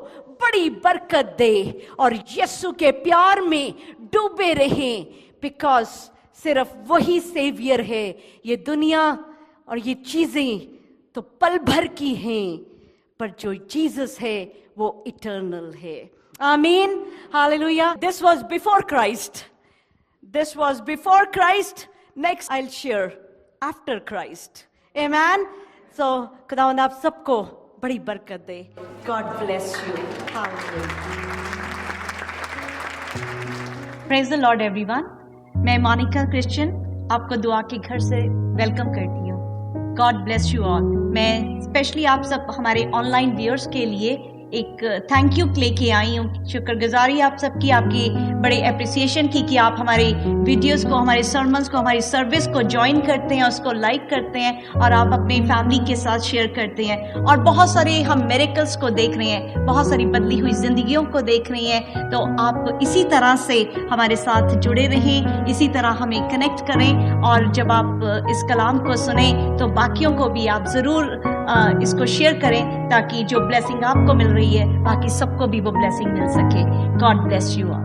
बड़ी बरकत दे और यीशु के प्यार में डूबे रहें, बिकॉज सिर्फ वही सेवियर है। ये दुनिया और ये चीजें तो पल भर की हैं, पर जो जीसस है वो इटर्नल है। आमीन, hallelujah. This was before Christ, this was before Christ. Next I will share after Christ. आमीन। सो खुदावंद आप सबको बड़ी बरकत दे। God bless you. Praise the Lord everyone. मैं मोनिका क्रिश्चियन आपको दुआ के घर से वेलकम करती हूँ। God bless you all. मैं स्पेशली आप सब हमारे ऑनलाइन व्यूअर्स के लिए एक थैंक यू लेके आई हूँ। शुक्रगुजारी आप सबकी, आपकी बड़े अप्रिसिएशन की कि आप हमारे वीडियोस को, हमारे सर्मन्स को, हमारी सर्विस को ज्वाइन करते हैं, उसको लाइक करते हैं और आप अपने फैमिली के साथ शेयर करते हैं। और बहुत सारे हम मिरेकल्स को देख रहे हैं, बहुत सारी बदली हुई जिंदगियों को देख रहे हैं। तो आप इसी तरह से हमारे साथ जुड़े रहें, इसी तरह हमें कनेक्ट करें। और जब आप इस कलाम को सुने तो बाकियों को भी आप ज़रूर इसको शेयर करें, ताकि जो ब्लेसिंग आपको मिल रही है बाकी सबको भी वो ब्लेसिंग मिल सके। God bless you all.